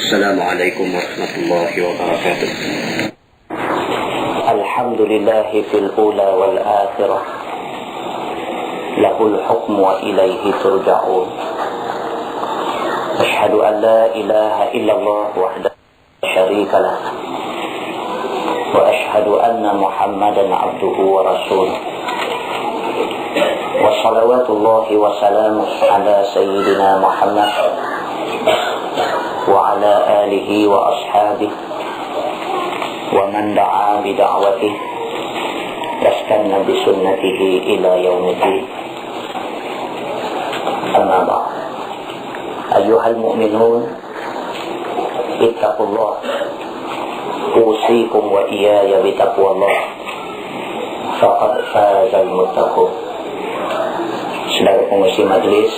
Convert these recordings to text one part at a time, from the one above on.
السلام عليكم ورحمة الله وبركاته. الحمد لله في الأولى والآخرة له الحكم وإليه ترجعون. أشهد أن لا إله إلا الله وحده لا شريك له وأشهد أن محمدا عبده ورسوله وصلوات الله وسلامه على سيدنا محمد وعلى آله وأصحابه ومن دعا بدعوته واستنى بسنته إلى يوم الدين. أما بعد، أيها المؤمنون اتقوا الله، أوصيكم وإياي بتقوى الله فقد فاز المتقون. Saudara pengurus majlis,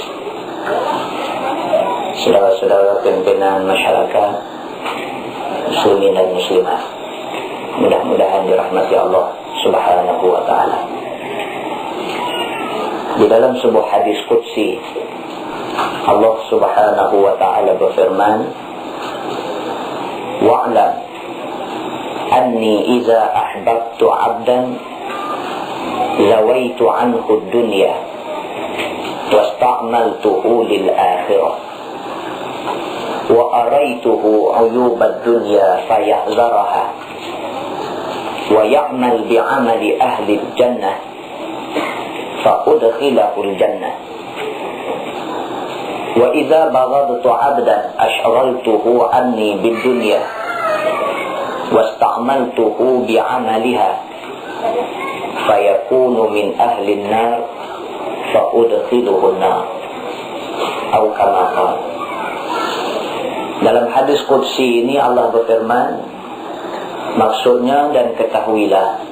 saudara-saudara pimpinan masyarakat muslimin dan muslimat, mudah-mudahan dirahmati Allah Subhanahu wa ta'ala. Di dalam sebuah hadis qudsi, Allah Subhanahu wa ta'ala berfirman, wa'lam anni iza ahbabtu 'abdan lawaitu 'anhu ad-dunya wasta'maltuhu lil akhirah wa araituhu 'uyub ad-dunya fayahzaraha wa ya'mal bi'amali ahli al-jannah fa udkhilahu al-jannah wa idza baghadtu 'abdan ashghaltuhu 'anni bid-dunya wasta'maltuhu bi'amaliha fayakunu min ahli an-nar fa udkhiluhu an-nar atau kama qala. Dalam hadis qudsi ini Allah berfirman, maksudnya dan ketahuilah,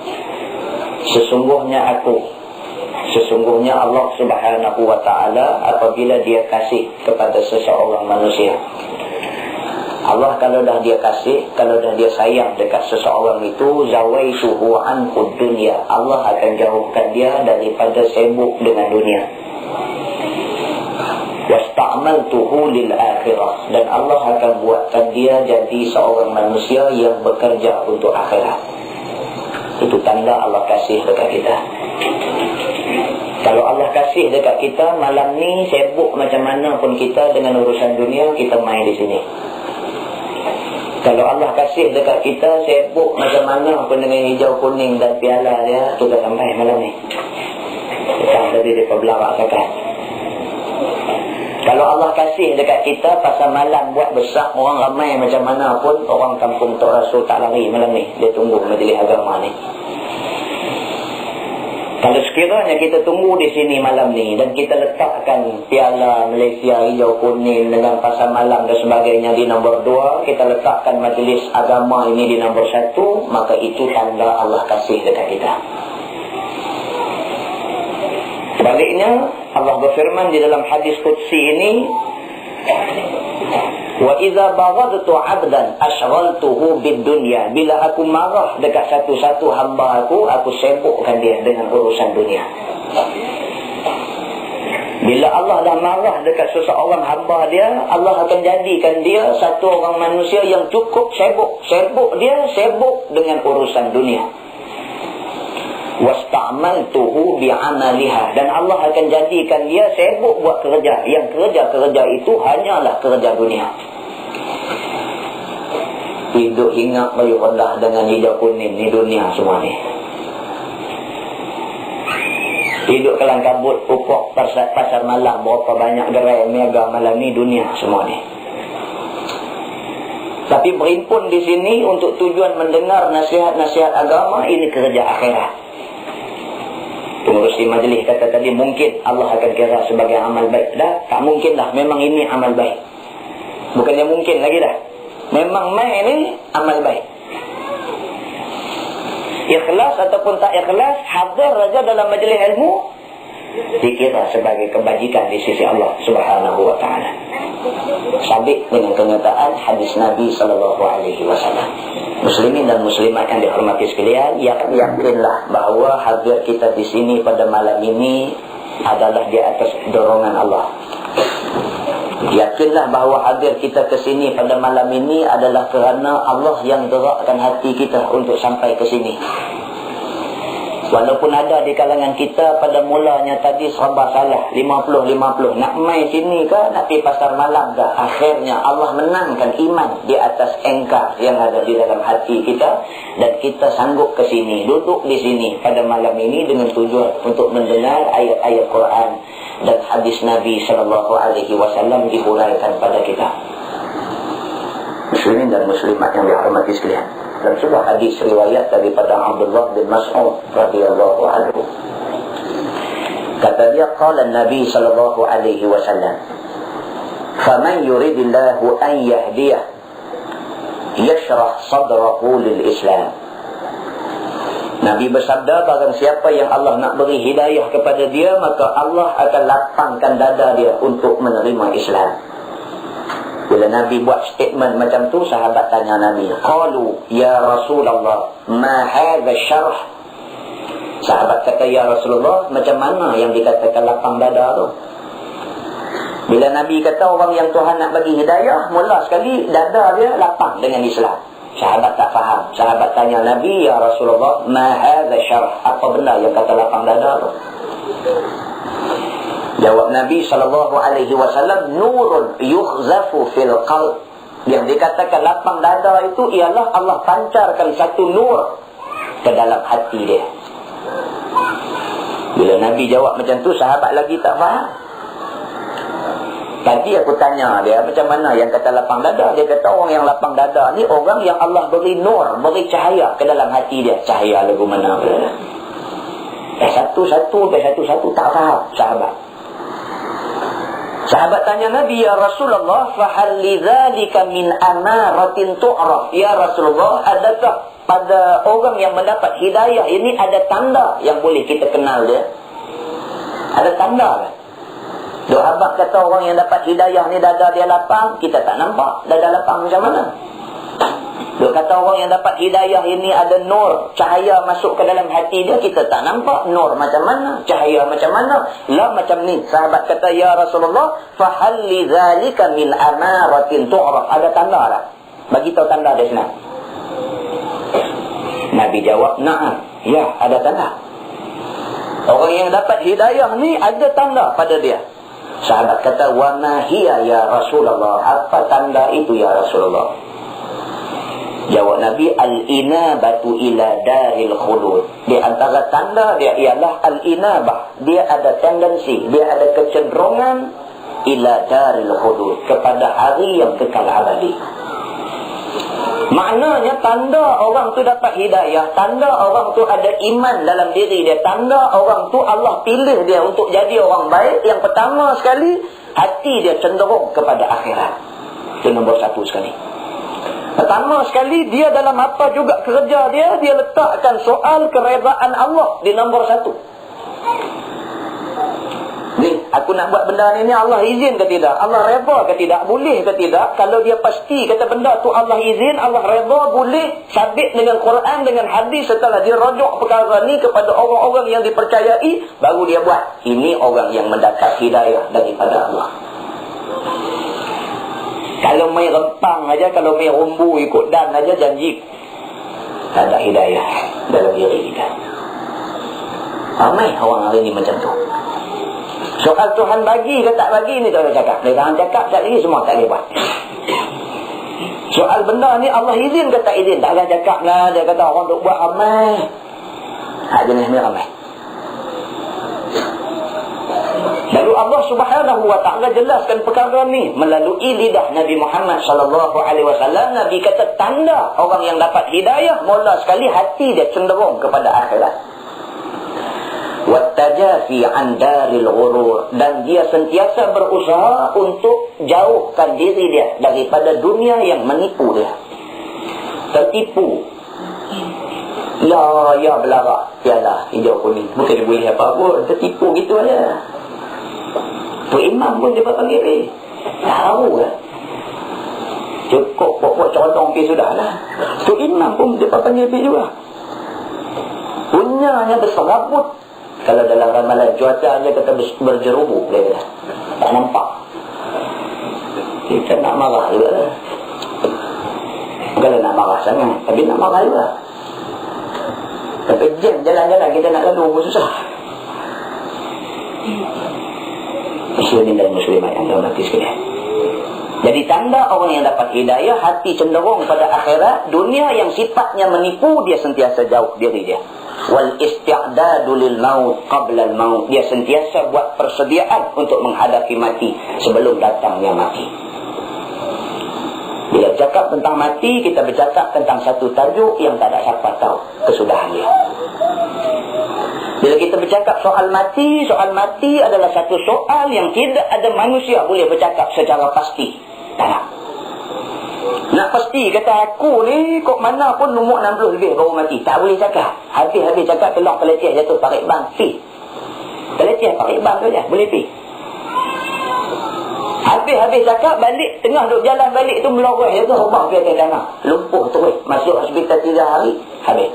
sesungguhnya Allah Subhanahu wa ta'ala apabila dia kasih kepada seseorang manusia, Allah kalau dah dia kasih, kalau dah dia sayang dekat seseorang itu, zawaituhu anhu dunya, Allah akan jauhkan dia daripada sibuk dengan dunia. Wasta'maltuhu lil akhirah, dan Allah akan buatkan dia jadi seorang manusia yang bekerja untuk akhirat. Itu tanda Allah kasih dekat kita. Kalau Allah kasih dekat kita, malam ni sibuk macam mana pun kita dengan urusan dunia, kita main di sini. Kalau Allah kasih dekat kita, sibuk macam mana pun dengan hijau kuning dan piala dia, kita sampai malam ni. Kita tadi dia berbelakang sakan. Kalau Allah kasih dekat kita, pasal malam buat besar, orang ramai macam mana pun, orang kampung Tok Rasul tak lari malam ni. Dia tunggu majlis agama ni. Kalau sekiranya kita tunggu di sini malam ni dan kita letakkan piala Malaysia hijau kuning dengan pasal malam dan sebagainya di nombor 2, kita letakkan majlis agama ini di nombor 1, maka itu tanda Allah kasih dekat kita. Sebaliknya, Allah berfirman di dalam hadis qudsi ini, wa idza baghadtu 'abdan ashghaltuhu bid-dunya, bila aku marah dekat satu-satu hamba aku sibukkan dia dengan urusan dunia. Bila Allah dah marah dekat seseorang hamba dia, Allah akan jadikan dia satu orang manusia yang cukup sibuk dengan urusan dunia. Wasta'maltuhu bi'amaliha, dan Allah akan jadikan dia sibuk buat kerja, yang kerja itu hanyalah kerja dunia. Hidup hinggap bayu rendah dengan hijau kuning ni dunia semua ni. Hidup kelang kabut upok pasar malam, berapa banyak gerai mega malam ni, dunia semua ni. Tapi berhimpun di sini untuk tujuan mendengar nasihat-nasihat agama, ini kerja akhirat. Pengurus di majlis kata tadi, mungkin Allah akan kira sebagai amal baik. Dah, tak mungkin dah, memang ini amal baik. Bukannya mungkin lagi dah, memang ini amal baik. Ikhlas ataupun tak ikhlas, hadir saja dalam majlis ilmu, dikira sebagai kebajikan di sisi Allah Subhanahu wa ta'ala. Sabit dengan kenyataan hadis Nabi SAW. Muslimin dan muslimat yang dihormati sekalian, yakinlah bahawa hadir kita di sini pada malam ini adalah di atas dorongan Allah. Yakinlah bahawa hadir kita ke sini pada malam ini adalah kerana Allah yang gerakkan hati kita untuk sampai ke sini. Walaupun ada di kalangan kita pada mulanya tadi serba salah, 50-50. Nak main sini ke, nak pergi pasar malam ke. Akhirnya Allah menangkan iman di atas engkar yang ada di dalam hati kita. Dan kita sanggup ke sini, duduk di sini pada malam ini dengan tujuan untuk mendengar ayat-ayat Quran dan hadis Nabi SAW dihuraikan pada kita. Muslimin dan muslimat yang dihormati sekalian. Dan sebuah hadis riwayat daripada Abdullah bin Mas'ud radhiyallahu anhu. Kata dia, qala Nabi sallallahu alaihi wasallam, "Faman yuridillahu an yahdiyah yashrah sadrahu lil Islam." Nabi bersabda, barang siapa yang Allah nak beri hidayah kepada dia, maka Allah akan lapangkan dada dia untuk menerima Islam. Bila Nabi buat statement macam tu, sahabat tanya Nabi, qalu ya Rasulullah, ma hadha syarh? Sahabat kata, ya Rasulullah, macam mana yang dikatakan lapang dada tu? Bila Nabi kata orang yang Tuhan nak bagi hidayah, mula sekali dada dia lapang dengan Islam. Sahabat tak faham. Sahabat tanya Nabi, ya Rasulullah, ma hadha syarh? Apa benda yang kata lapang dada tu? Jawab Nabi SAW, nurun yukhzafu fil qalb. Yang dikatakan lapang dada itu ialah Allah pancarkan satu nur ke dalam hati dia. Bila Nabi jawab macam tu, sahabat lagi tak faham. Tadi aku tanya dia, macam mana yang kata lapang dada? Dia kata orang yang lapang dada ni orang yang Allah beri nur, beri cahaya ke dalam hati dia. Cahaya lagu mana? Satu-satu tak faham sahabat. Sahabat tanya Nabi, ya Rasulullah, fahal lidzalika min amaratin tu'raf? Ya Rasulullah, adakah pada orang yang mendapat hidayah ini ada tanda yang boleh kita kenal dia? Ada tanda kan? Duk abang kata orang yang dapat hidayah ni dada dia lapang, kita tak nampak dada lapang macam mana. Duk kata orang yang dapat hidayah ini ada nur, cahaya masuk ke dalam hati dia, kita tak nampak nur macam mana, cahaya macam mana. Lah macam ni. Sahabat kata, ya Rasulullah, fahal lidzalika min amaratin tu'raf? Ada tanda tak? Bagi tahu tanda dia senang. Nabi jawab, na'am. Ya, ada tanda. Orang yang dapat hidayah ni ada tanda pada dia. Sahabat kata, wa ma hiya ya Rasulullah? Apa tanda itu ya Rasulullah? Jawab Nabi, al-inabatu ila daril khulud. Di antara tanda dia ialah al-inabah. Dia ada tendensi, dia ada kecenderungan ila daril khulud, kepada hari yang kekal abadi. Maknanya tanda orang tu dapat hidayah, tanda orang tu ada iman dalam diri dia, tanda orang tu Allah pilih dia untuk jadi orang baik. Yang pertama sekali, hati dia cenderung kepada akhirat. Itu nombor satu sekali. Pertama sekali, dia dalam apa juga kerja dia letakkan soal keredaan Allah di nombor satu. Ni, aku nak buat benda ni Allah izin ke tidak? Allah redha ke tidak? Boleh ke tidak? Kalau dia pasti kata benda tu Allah izin, Allah redha, boleh, sabit dengan Quran, dengan hadis, setelah dia rujuk perkara ni kepada orang-orang yang dipercayai, baru dia buat. Ini orang yang mendapat hidayah daripada Allah. Kalau main rempang aja, kalau main rumbu ikut dan aja, janji tak ada hidayah dalam diri kita. Ramai orang hari ni macam tu. Soal Tuhan bagi ke tak bagi ni tak boleh cakap. Dia jangan cakap tak lagi, semua tak boleh buat. Soal benda ni Allah izin ke tak izin, tak boleh cakap lah. Dia kata orang duk buat ramai. Jenis ni ramai. Lalu Allah Subhanahu wa ta'ala jelaskan perkara ni melalui lidah Nabi Muhammad sallallahu alaihi wasallam. Nabi kata tanda orang yang dapat hidayah, mula sekali hati dia cenderung kepada akhirat. Wattajafi an daril ghurur, dan dia sentiasa berusaha untuk jauhkan diri dia daripada dunia yang menipu dia. Tertipu. Ya belara, piala hijau kuning, bukan boleh apa pun, tertipu gitu aja. Tu imam pun dia panggil ni. Tahu kan? Cukup pokok condong pergi sudah lah. Tu imam pun dia panggil pergi juga. Punyanya berserabut. Kalau dalam ramalan cuaca dia kata berjerubu. Dia kata. Tak nampak. Kita nak marah juga lah. Bukanlah nak marah sangat, tapi nak marah juga. Tapi jalan-jalan kita nak lalu pun susah. Muslimin dan muslimat yang dirahmati sekalian. Jadi tanda orang yang dapat hidayah, hati cenderung pada akhirat. Dunia yang sifatnya menipu, dia sentiasa jauh diri dia. Wal isti'dadu lil maut qabla al maut. Dia sentiasa buat persediaan untuk menghadapi mati sebelum datangnya mati. Bila bercakap tentang mati, kita bercakap tentang satu tajuk yang tak ada siapa tahu kesudahan dia. Bila kita bercakap soal mati adalah satu soal yang tidak ada manusia boleh bercakap secara pasti. Tak. Nak pasti kata aku ni kok mana pun umur 60 lebih baru mati. Tak boleh cakap. Habis-habis cakap telok peleceh jatuh pakai bang. Peleceh pakai bang tu je. Boleh pergi. Habis-habis cakap balik, tengah duduk jalan balik tu meloreh jatuh bang ke tanah. Lumpuh terus. Masuk hospital 3 hari. Habis.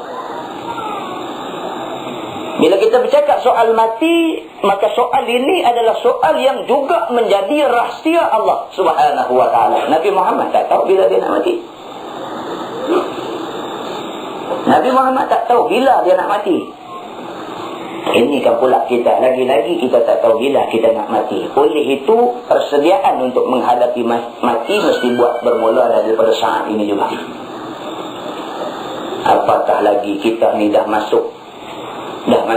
Bila kita bercakap soal mati, maka soal ini adalah soal yang juga menjadi rahsia Allah Subhanahu wa ta'ala. Nabi Muhammad tak tahu bila dia nak mati. Nabi Muhammad tak tahu bila dia nak mati. Ini kan pula kita, lagi-lagi kita tak tahu bila kita nak mati. Oleh itu, persediaan untuk menghadapi mati mesti buat bermula daripada saat ini juga. Apatah lagi kita ni dah masuk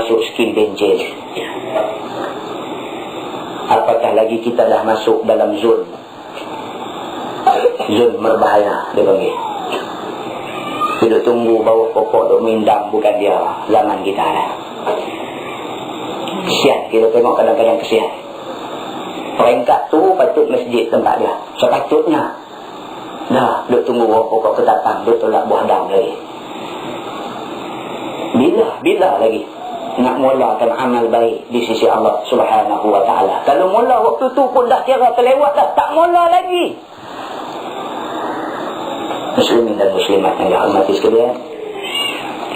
skin bencin. Apatah lagi kita dah masuk dalam zon berbahaya, dia panggil. Duduk tunggu bawah pokok duk mindang, bukan dia zaman kita dah. Kesian, kita tengok kadang-kadang kesian. Peringkat tu patut masjid tempat dia. Sepatutnya dah duduk tunggu bawah pokok ketapang, duduk tolak buah dam lagi. Bila lagi nak mulakan amal baik di sisi Allah Subhanahu wa ta'ala. Kalau mula waktu tu pun dah kira terlewat dah, tak mula lagi. Muslimin dan muslimat yang dirahmati sekalian,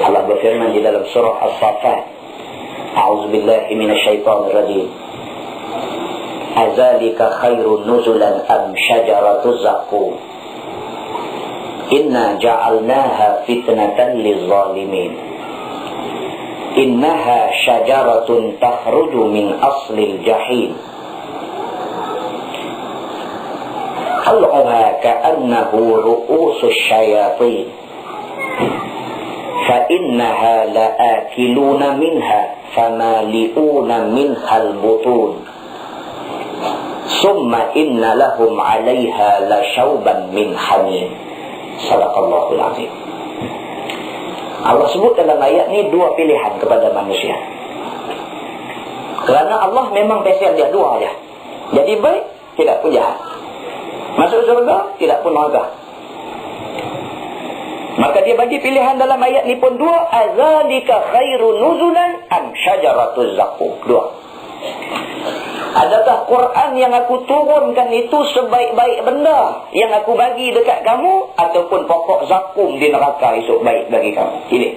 Allah berfirman di dalam surah As-Saffat, A'udzubillahi minasyaitonir rajim. Azalika khairun nuzulan am syajaratuz zaqqum. Inna ja'alnaha fitnatan lizzalimin. Innaha syajaratun takhruju min aslil jahim. Tal'uha ka'annahu ru'usus syayatin. Fa'innaha la'akiluna minha famali'una minhal butun. Summa inna lahum 'alayha la syauban min hamim. Sadaqallahul azim. Allah sebut dalam ayat ni dua pilihan kepada manusia. Kerana Allah memang spesial dia dua aja. Jadi baik, tidak pun jahat. Masuk surga, tidak pun neraka. Maka dia bagi pilihan dalam ayat ni pun dua. Azalika khairu nuzulan am syajaratuz zaqqum. Dua. Adakah Quran yang aku turunkan itu sebaik-baik benda yang aku bagi dekat kamu, ataupun pokok zakum di neraka esok baik bagi kamu? Ini.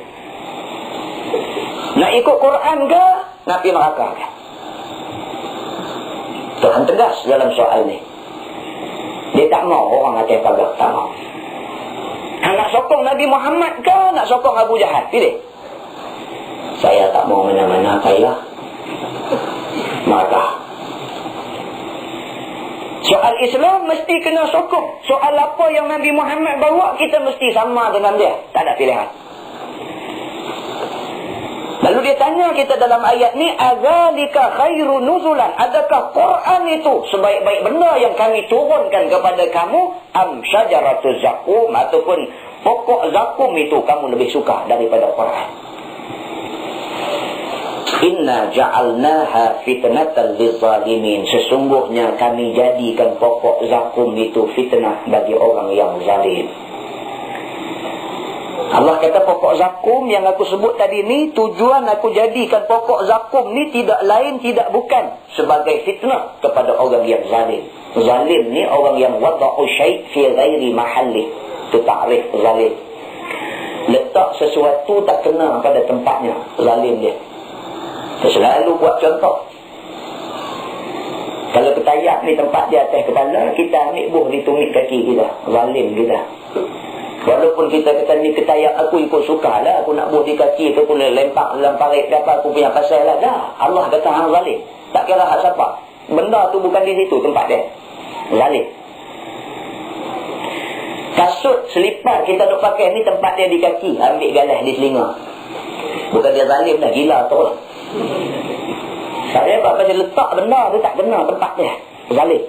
Nak ikut Quran ke? Nak pergi neraka ke? Tuhan tegas dalam soal ni. Dia tak mau orang atas pagar, tak mau. Nak sokong Nabi Muhammad ke? Nak sokong Abu Jahal? Pilih. Saya tak mau mana-mana kaya. Maka soal Islam mesti kena sokong. Soal apa yang Nabi Muhammad bawa, kita mesti sama dengan dia. Tak ada pilihan. Lalu dia tanya kita dalam ayat ni, azalika khairu nuzulan. Adakah Quran itu sebaik-baik benda yang kami turunkan kepada kamu? Am syajaratuz zaqqum, ataupun pokok zakum itu kamu lebih suka daripada Quran? Inna ja'alnaha fitnatan lizzalimin. Sesungguhnya kami jadikan pokok zakum itu fitnah bagi orang yang zalim. Allah kata pokok zakum yang aku sebut tadi ni, tujuan aku jadikan pokok zakum ni tidak lain tidak bukan sebagai fitnah kepada orang yang zalim. Zalim ni orang yang wada'u syai' fi ghairi mahalli. Itu ta'rif zalim. Letak sesuatu tak kena pada tempatnya. Zalim dia. Selalu buat contoh. Kalau ketayak ni tempat di atas kepala, kita ambil buh di tumit kaki kita. Zalim kita. Walaupun kita kata ni ketayak aku ikut suka lah, aku nak buh di kaki, aku pun lempak dalam parit ke apa, aku punya pasal lah. Dah, Allah kata hang zalim. Tak kira hak siapa. Benda tu bukan di situ tempat dia. Zalim. Kasut, selipar kita duk pakai ni tempat dia di kaki, ambil galah di telinga. Bukan dia zalim dah, gila tu lah. Saya pasal letak benda tu tak kena tempat dia. Zalim.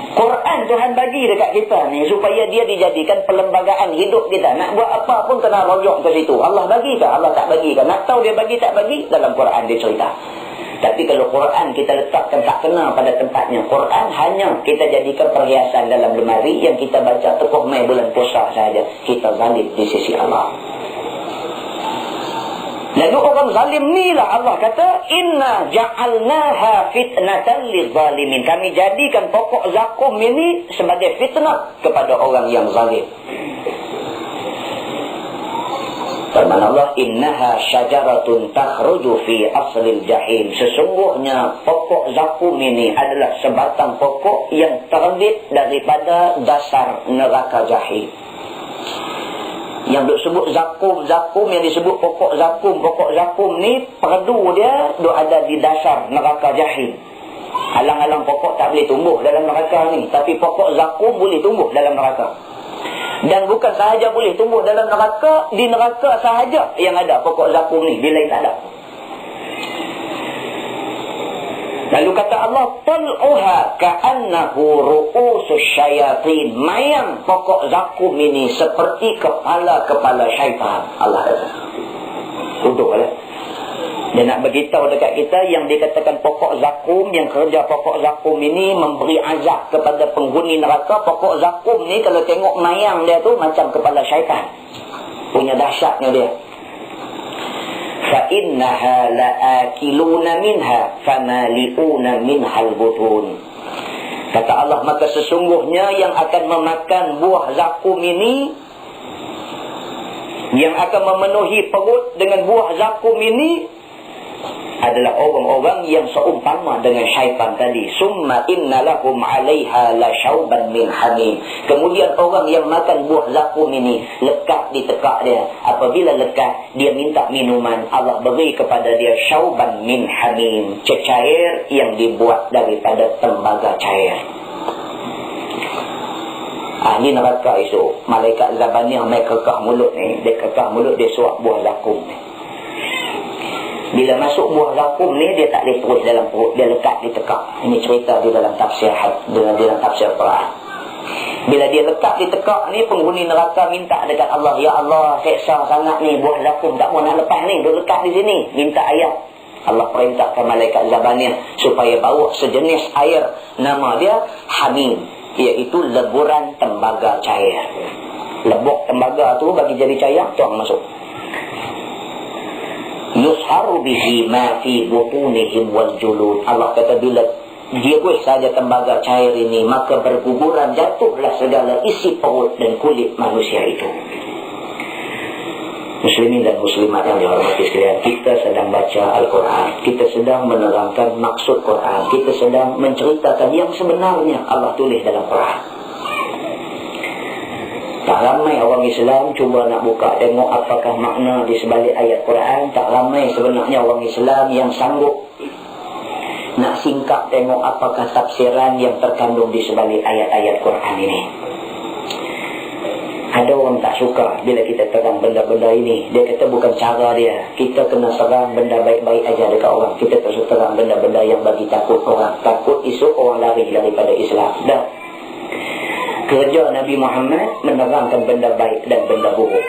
Quran Tuhan bagi dekat kita ni supaya dia dijadikan perlembagaan hidup kita. Nak buat apa pun kena rujuk ke situ. Allah bagi ke? Allah tak bagi ke? Nak tahu dia bagi tak bagi? Dalam Quran dia cerita. Tapi kalau Quran kita letakkan tak kena pada tempatnya. Quran hanya kita jadikan perhiasan dalam lemari yang kita baca tepuh mai bulan puasa saja. Kita zalim di sisi Allah. Lalu orang zalim ni lah Allah kata, inna ja'alnaha fitnatan lizalimin. Kami jadikan pokok zakum ini sebagai fitnah kepada orang yang zalim. Firman Allah, innaha syajaratun takhruju fi aslil jahim. Sesungguhnya pokok zakum ini adalah sebatang pokok yang terbit daripada dasar neraka jahim. Yang disebut zakum yang disebut pokok zakum ni perdu dia duk ada di dasar neraka jahim. Alang-alang pokok tak boleh tumbuh dalam neraka ni, tapi pokok zakum boleh tumbuh dalam neraka. Dan bukan sahaja boleh tumbuh dalam neraka, di neraka sahaja yang ada pokok zakum ni, di lain tak ada. Lalu kata Allah, tal'uha ka'annahu ru'usus syayatin. Mayang pokok zakum ini seperti kepala-kepala syaitan. Allah kata. Duduk lah. Dia nak beritahu dekat kita yang dikatakan pokok zakum, yang kerja pokok zakum ini memberi azab kepada penghuni neraka. Pokok zakum ni kalau tengok mayang dia tu macam kepala syaitan. Punya dahsyatnya dia. فَإِنَّهَا لَآكِلُونَ مِنْهَا فَمَالِئُونَ مِنْهَا الْبُطُونَ. Kata Allah, maka sesungguhnya yang akan memakan buah zakum ini, yang akan memenuhi perut dengan buah zakum ini adalah orang-orang yang seumpama dengan syaitan tadi. Summa inna lahum 'alaiha la syauban min hamim. Kemudian orang yang makan buah zakum ini, lekat di tekak dia. Apabila lekat, dia minta minuman, Allah beri kepada dia syauban min hamim, cecair yang dibuat daripada tembaga cair. Ahli neraka esok, malaikat Zabaniyah mai kekah mulut ni, dia kekah mulut, dia suap buah zakum ni. Bila masuk buah zakum ni, dia tak boleh terus dalam perut, dia lekat di tekak. Ini cerita di dalam tafsir dalam tafsir Quran. Bila dia lekat di tekak ni, penghuni neraka minta dekat Allah, ya Allah, seksa sangat ni buah zakum, tak mau nak lepas ni, dia lekat di sini, minta air. Allah perintahkan malaikat Zabaniyah supaya bawa sejenis air, nama dia hamim, iaitu leburan tembaga cair. Lebok tembaga tu bagi jadi cair, tuang masuk. Yusharu bihi ma fi butunihim wal julud. Allah kata bila dia buih saja tembaga cair ini, maka berguguran jatuhlah segala isi perut dan kulit manusia itu. Muslimin dan muslimat yang dihormati sekalian, kita sedang baca Al-Quran, kita sedang menerangkan maksud Quran, kita sedang menceritakan yang sebenarnya Allah tulis dalam Quran. Tak ramai orang Islam cuba nak buka tengok apakah makna di sebalik ayat Quran. Tak ramai sebenarnya orang Islam yang sanggup nak singkap tengok apakah tafsiran yang terkandung di sebalik ayat-ayat Quran ini. Ada orang tak suka bila kita terang benda-benda ini. Dia kata bukan cara dia. Kita kena serang benda baik-baik aja dekat orang. Kita tak suka terang benda-benda yang bagi takut orang. Takut esok orang lari daripada Islam. Dah. Kerja Nabi Muhammad menerangkan benda baik dan benda buruk.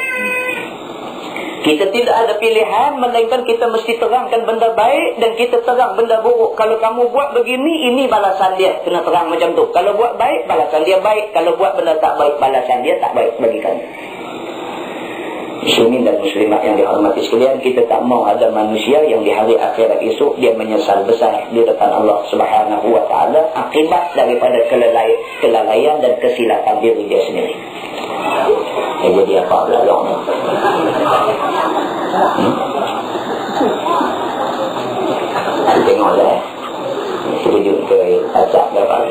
Kita tidak ada pilihan, melainkan kita mesti terangkan benda baik dan kita terang benda buruk. Kalau kamu buat begini, ini balasan dia. Kena terang macam tu. Kalau buat baik, balasan dia baik. Kalau buat benda tak baik, balasan dia tak baik bagi kamu. Muslimin dan muslimat yang dihormati sekalian, kita tak mau ada manusia yang di hari akhirat esok dia menyesal besar di depan Allah Subhanahu wa taala akibat daripada kelalaian dan kesilapan diri dia sendiri. Jadi apa belalong ni? Tengoklah. Terkejut ke acak berapa.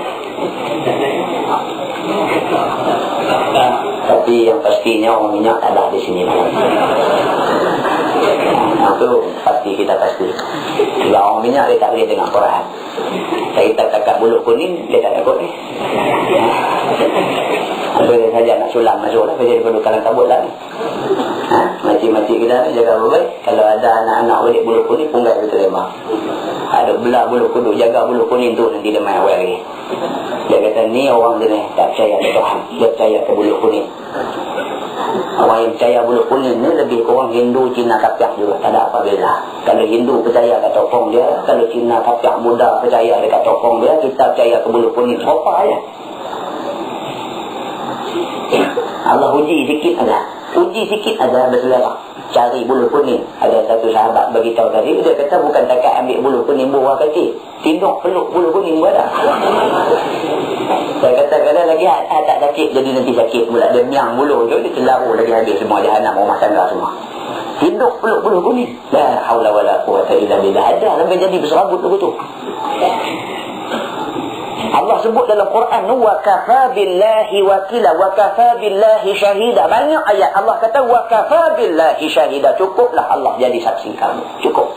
Tapi yang pastinya orang minyak tak ada di sini. Itu pasti kita pasti. Kalau orang minyak dia tak boleh dengar Quran. Kita takat bulu kuning dia tak takut ni. Boleh saja nak sulam masuk lah. Jadi perlu kalang kabut lah ni. Makcik-makcik kita ni jaga baik. Kalau ada anak-anak balik bulu kuning punggai betul memang. Ada belah bulu kuning, jaga bulu kuning tu nanti dia main awal lagi. Dia kata ni orang dia ni tak percaya ke Tuhan. Dia percaya ke bulu kuning. Orang yang percaya bulu kuning ni lebih kurang Hindu, Cina, Kapiak juga. Tak ada apa beza. Kalau Hindu percaya kat tokong dia, kalau Cina, Kapiak, Buddha percaya dekat tokong dia, kita percaya ke bulu kuning. Apa ya? Allah uji sikit aja. Uji sikit aja berselera. Cari bulu kuning. Ada satu sahabat beritahu tadi, dia kata bukan takat ambil bulu kuning buah kaki. Tinduk peluk bulu kuning badan. Saya kata kadang lagi tak sakit jadi nanti sakit pula. Dia miang bulu je, dia celaru lagi habis semua jahanam rumah tangga semua. Tinduk peluk bulu kuning. La haula wala quwwata illa billah. Ada sampai jadi berserabut begitu. Allah sebut dalam Quran, wa kafa billahi wakila wa kafa billahi syahida. Banyak ayat Allah kata wa kafa billahi syahida. Cukuplah Allah jadi saksi kamu. Cukup.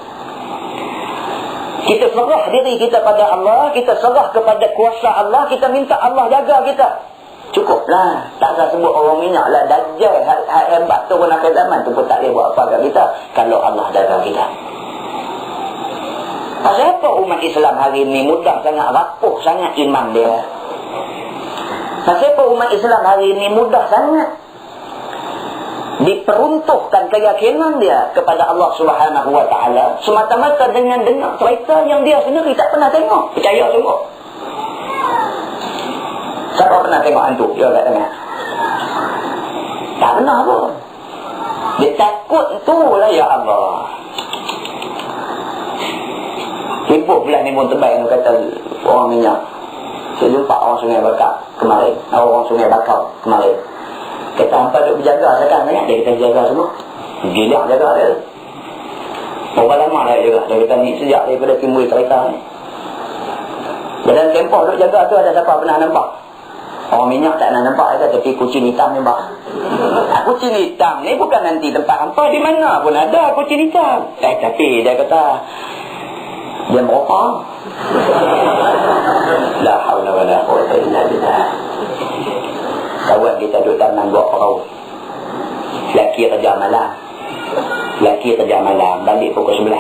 Kita serah diri kita pada Allah, kita serah kepada kuasa Allah, kita minta Allah jaga kita. Cukuplah. Tak usah sebut orang minyak lah, dajjal hebat tu pun akhir zaman tu pun tak boleh buat apa kat kita kalau Allah jaga kita. Pasal apa umat Islam hari ini mudah sangat rapuh sangat iman dia? Pasal apa umat Islam hari ini mudah sangat diperuntukkan keyakinan dia kepada Allah Subhanahu Wa Taala semata-mata dengan dengar cerita yang dia sendiri tak pernah tengok. Percaya sungguh. Siapa pernah tengok hantu? Dia kat tengah. Tak pernah pun. Dia takut tu lah ya Allah. Sibuk pula ni pun terbaik kata orang minyak. Saya jumpa orang Sungai Bakar kemarin. Orang Sungai Bakar kemarin. Kata hampa duk berjaga sekarang banyak. Dia kata jaga semua. Gila jaga dia. Berapa lama dah dia jaga. Dia kata ni sejak daripada timbul kereta ni. Dalam tempoh duk jaga tu ada siapa pernah nampak? Orang minyak tak nak nampak kata, tapi kucing hitam nampak. Kucing hitam ni bukan nanti tempat hampa di mana pun ada kucing hitam. Tapi dia kata dia merokok. La haula wala quwwata illa billah. Kawan kita duduk tanam buat perahu. Laki kerja malam balik pukul 11.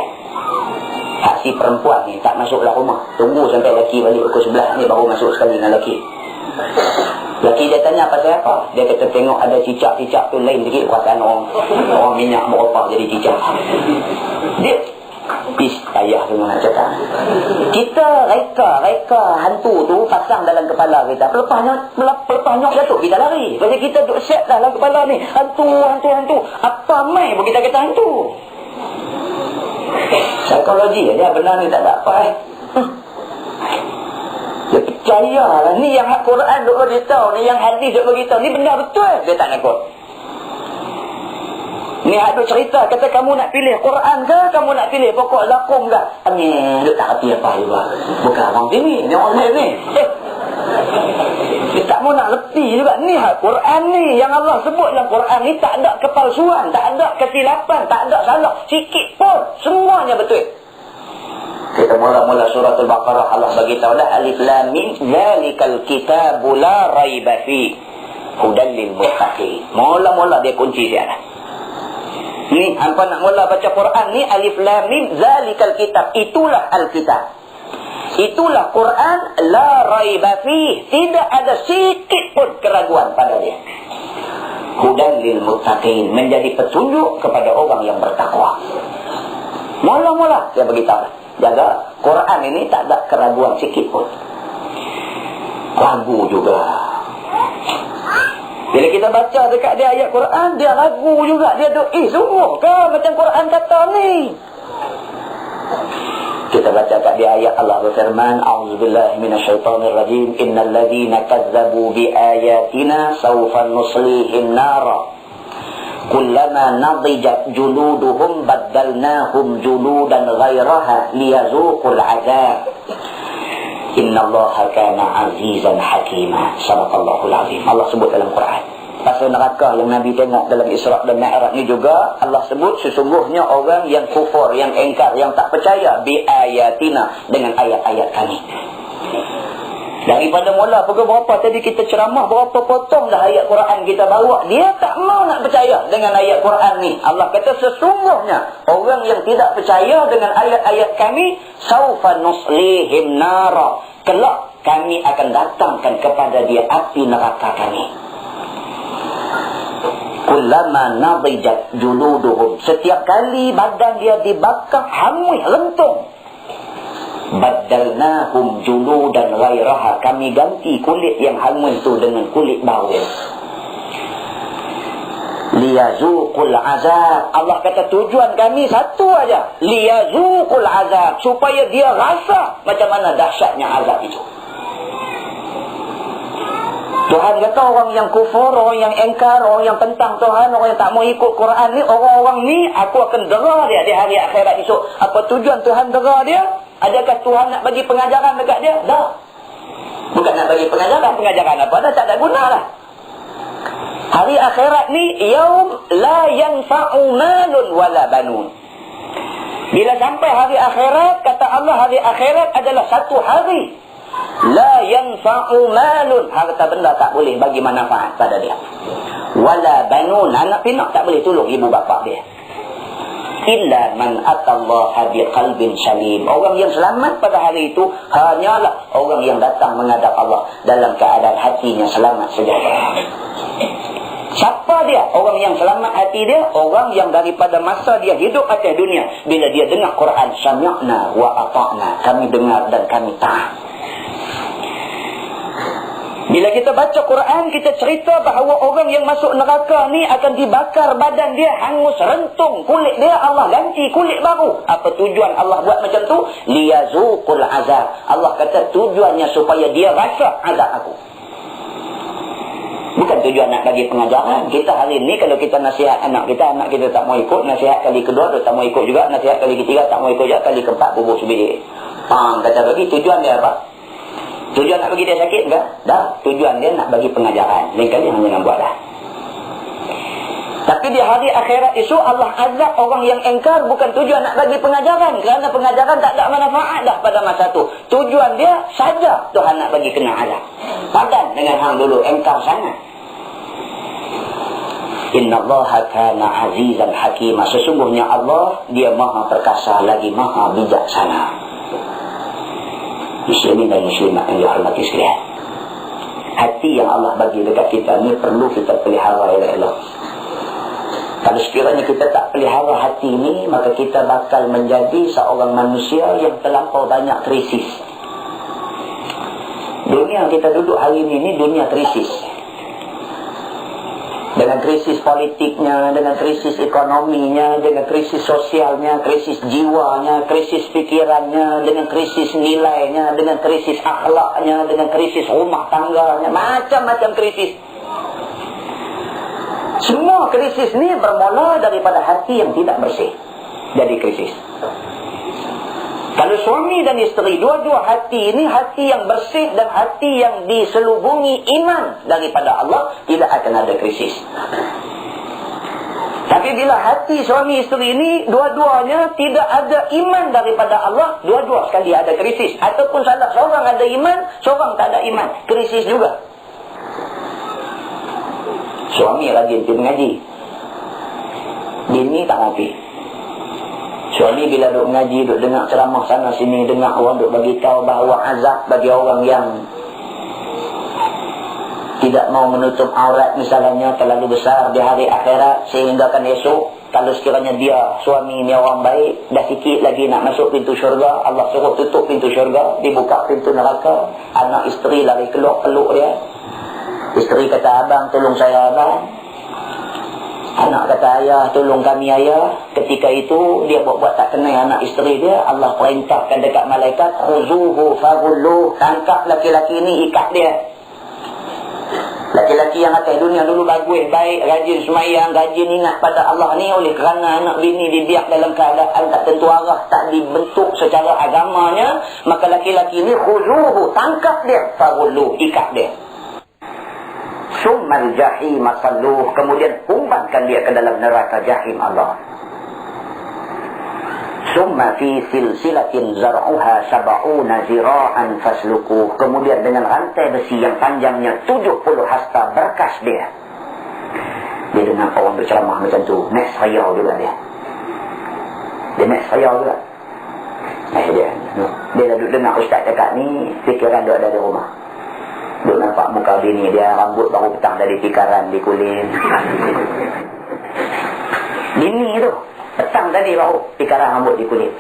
Si perempuan ni tak masuklah rumah. Tunggu sampai laki balik pukul 11 ni baru masuk sekali dengan laki. Laki dia tanya pasal apa? Dia kata tengok ada cicak-cicak tu lain sikit perasaan orang minyak merokok jadi cicak. Dia payah tu nak cakap. Kita reka hantu tu pasang dalam kepala kita. Pelepahnya jatuh kita lari. Pasal kita duk set dalam kepala ni. Hantu. Apa mai pun kita kata hantu. Psikologi dia benar ni tak ada apa Dia percayalah. Ni yang Quran duk beritahu, ni yang hadis duk beritahu. Ni benar betul. Dia tak takut. Ni ada cerita, kata kamu nak pilih Quran ke, kamu nak pilih pokok zakum ke? Ni dia tak kerti apa juga. Bukan orang sini, ni orang lain ni. Dia tak mau nak letih juga. Ni Quran ni, yang Allah sebut dalam Quran ni tak ada kepalsuan, tak ada kesilapan, tak ada salah. Sikit pun, semuanya betul. Kita mula-mula surah Al-Baqarah, Allah beritahu dah, Alif Lam Mim, Zalikal kitabu la raiba fi, Hudan lil muttaqin. Mula-mula dia kunci siapa? Ni, hampa nak mula baca Quran ni, Alif Lam Mim, Zalikal kitab. Itulah Al-Kitab. Itulah Quran, la raiba fi. Tidak ada sikit pun keraguan pada dia. Hudan lil muttaqin. Menjadi petunjuk kepada orang yang bertakwa. Mula-mula, saya beritahu. Jaga, Quran ini tak ada keraguan sikit pun. Ragu juga. Bila kita baca dekat dia ayat Quran, dia ragu juga. Dia duk, sungguh ke macam Quran kata ni? Kita baca kat dia ayat Allah berfirman, A'udzubillahi minasyaitonirrajim, Innal ladhina kazzabu biayatina sawfa nuslihim nara. Kullama nadijat juluduhum baddalnahum juludan ghairaha liyazuqul azab. Innallaha kana azizan hakima. Sadaqallahul azim. Allah sebut dalam Quran. Pasal neraka yang Nabi tengok dalam Isra' dan Mi'raj ni juga Allah sebut sesungguhnya orang yang kufur, yang engkar, yang tak percaya bi ayatina, dengan ayat-ayat kami. Daripada mula pukul berapa tadi kita ceramah, berapa potong dah ayat Quran kita bawa, dia tak mau nak percaya dengan ayat Quran ni. Allah kata sesungguhnya orang yang tidak percaya dengan ayat-ayat kami, saufa nuslihim nara, kelak kami akan datangkan kepada dia api neraka kami. Kullama nadijat juluduhum, setiap kali badan dia dibakar hangus lentung, baddalnahum juludan ghairaha, kami ganti kulit yang hangus tu dengan kulit baru. Liyazuqul azab, Allah kata tujuan kami satu aja, liyazuqul azab, supaya dia rasa macam mana dahsyatnya azab itu. Tuhan kata orang yang kufur, orang yang engkar, orang yang tentang Tuhan, orang yang tak mau ikut Quran ni, orang-orang ni aku akan dera dia di hari akhirat esok. Apa tujuan Tuhan dera dia? Adakah Tuhan nak bagi pengajaran dekat dia? Dah. Bukan nak bagi pengajaran. Pengajaran apa? Dah tak ada guna lah. Hari akhirat ni, yaum la yanfa'u malun wala banun. Bila sampai hari akhirat, kata Allah, hari akhirat adalah satu hari la yanfa'u malun, harta benda tak boleh bagi manfaat pada dia, wala banun, anak pinak tak boleh tolong ibu bapa dia, illa man atallaha biqalbin salim. Orang yang selamat pada hari itu hanyalah orang yang datang menghadap Allah dalam keadaan hatinya selamat sejahtera. Siapa dia? Orang yang selamat hati dia, orang yang daripada masa dia hidup atas dunia, bila dia dengar Quran, sami'na wa ata'na, kami dengar dan kami taat. Bila kita baca Quran, kita cerita bahawa orang yang masuk neraka ni akan dibakar badan dia, hangus rentung kulit dia, Allah ganti kulit baru. Apa tujuan Allah buat macam tu? Liyazuqul azab. Allah kata tujuannya supaya dia rasa azab aku. Bukan tujuan nak bagi pengajaran. Kita hari ni kalau kita nasihat anak kita tak mau ikut, nasihat kali kedua dia tak mau ikut juga, nasihat kali ketiga tak mau ikut juga, kali keempat bubur sebiji. Kata bagi tujuan dia apa? Tujuan nak bagi dia sakit enggak? Dah, tujuan dia nak bagi pengajaran. Lain kali hanya nak buat dah. Tapi di hari akhirat itu Allah azab orang yang engkar, bukan tujuan nak bagi pengajaran, kerana pengajaran tak ada manfaat dah pada masa tu. Tujuan dia saja Tuhan nak bagi kena azab. Padan dengan hang dulu engkar sangat. Innallaha kana azizan hakima, sesungguhnya Allah dia maha perkasa lagi maha bijaksana. Muslimin dan muslimat yang dihormati sekalian, hati yang Allah bagi dekat kita ni perlu kita pelihara elok-elok. Kalau sekiranya kita tak pelihara hati ni, maka kita bakal menjadi seorang manusia yang terlampau banyak krisis. Dunia kita duduk hari ini dunia krisis. Dengan krisis politiknya, dengan krisis ekonominya, dengan krisis sosialnya, krisis jiwanya, krisis fikirannya, dengan krisis nilainya, dengan krisis akhlaknya, dengan krisis rumah tangganya, macam-macam krisis. Semua krisis ni bermula daripada hati yang tidak bersih. Jadi krisis. Kalau suami dan isteri, dua-dua hati ini hati yang bersih dan hati yang diselubungi iman daripada Allah, tidak akan ada krisis. Tapi bila hati suami isteri ini dua-duanya tidak ada iman daripada Allah, dua-dua sekali ada krisis. Ataupun salah seorang ada iman, seorang tak ada iman, krisis juga. Suami rajin pergi mengaji, bini tak rapi. Suami bila duk mengaji, duk dengar ceramah sana sini, dengar orang duk bagi tahu bahawa azab bagi orang yang tidak mau menutup aurat misalnya terlalu besar di hari akhirat, sehingga kan esok kalau sekiranya dia suami ni orang baik, dah sikit lagi nak masuk pintu syurga, Allah suruh tutup pintu syurga, dibuka pintu neraka. Anak isteri lari keluar peluk dia. Isteri kata, abang tolong saya abang. Anak kata, ayah tolong kami ayah. Ketika itu dia buat tak kenal anak isteri dia. Allah perintahkan dekat malaikat, khuzuhu faghulluh, tangkap laki-laki ni, ikat dia. Laki-laki yang atas dunia dulu bagus, baik, rajin semayang, rajin ingat pada Allah ni. Oleh kerana anak bini dibiak dalam keadaan tak tentu arah, tak dibentuk secara agamanya, maka laki-laki ni khuzuhu, tangkap dia, farullu, ikat dia. Summal jahim salluh, kemudian umpankan dia ke dalam neraka jahim Allah. Summa fi silsilatin zar'uha sab'una zira'an faslukuh, kemudian dengan rantai besi yang panjangnya 70 hasta berkas dia. Dia dengar orang berceramah macam tu, naik sayau juga dia. Dia naik sayau juga. Dia duduk dengar ustaz cakap ni, fikiran dia ada di rumah. Duk nampak muka bini dia, rambut baru petang dari tikaran di kulit. Bini tu petang tadi baru tikaran rambut di kulit.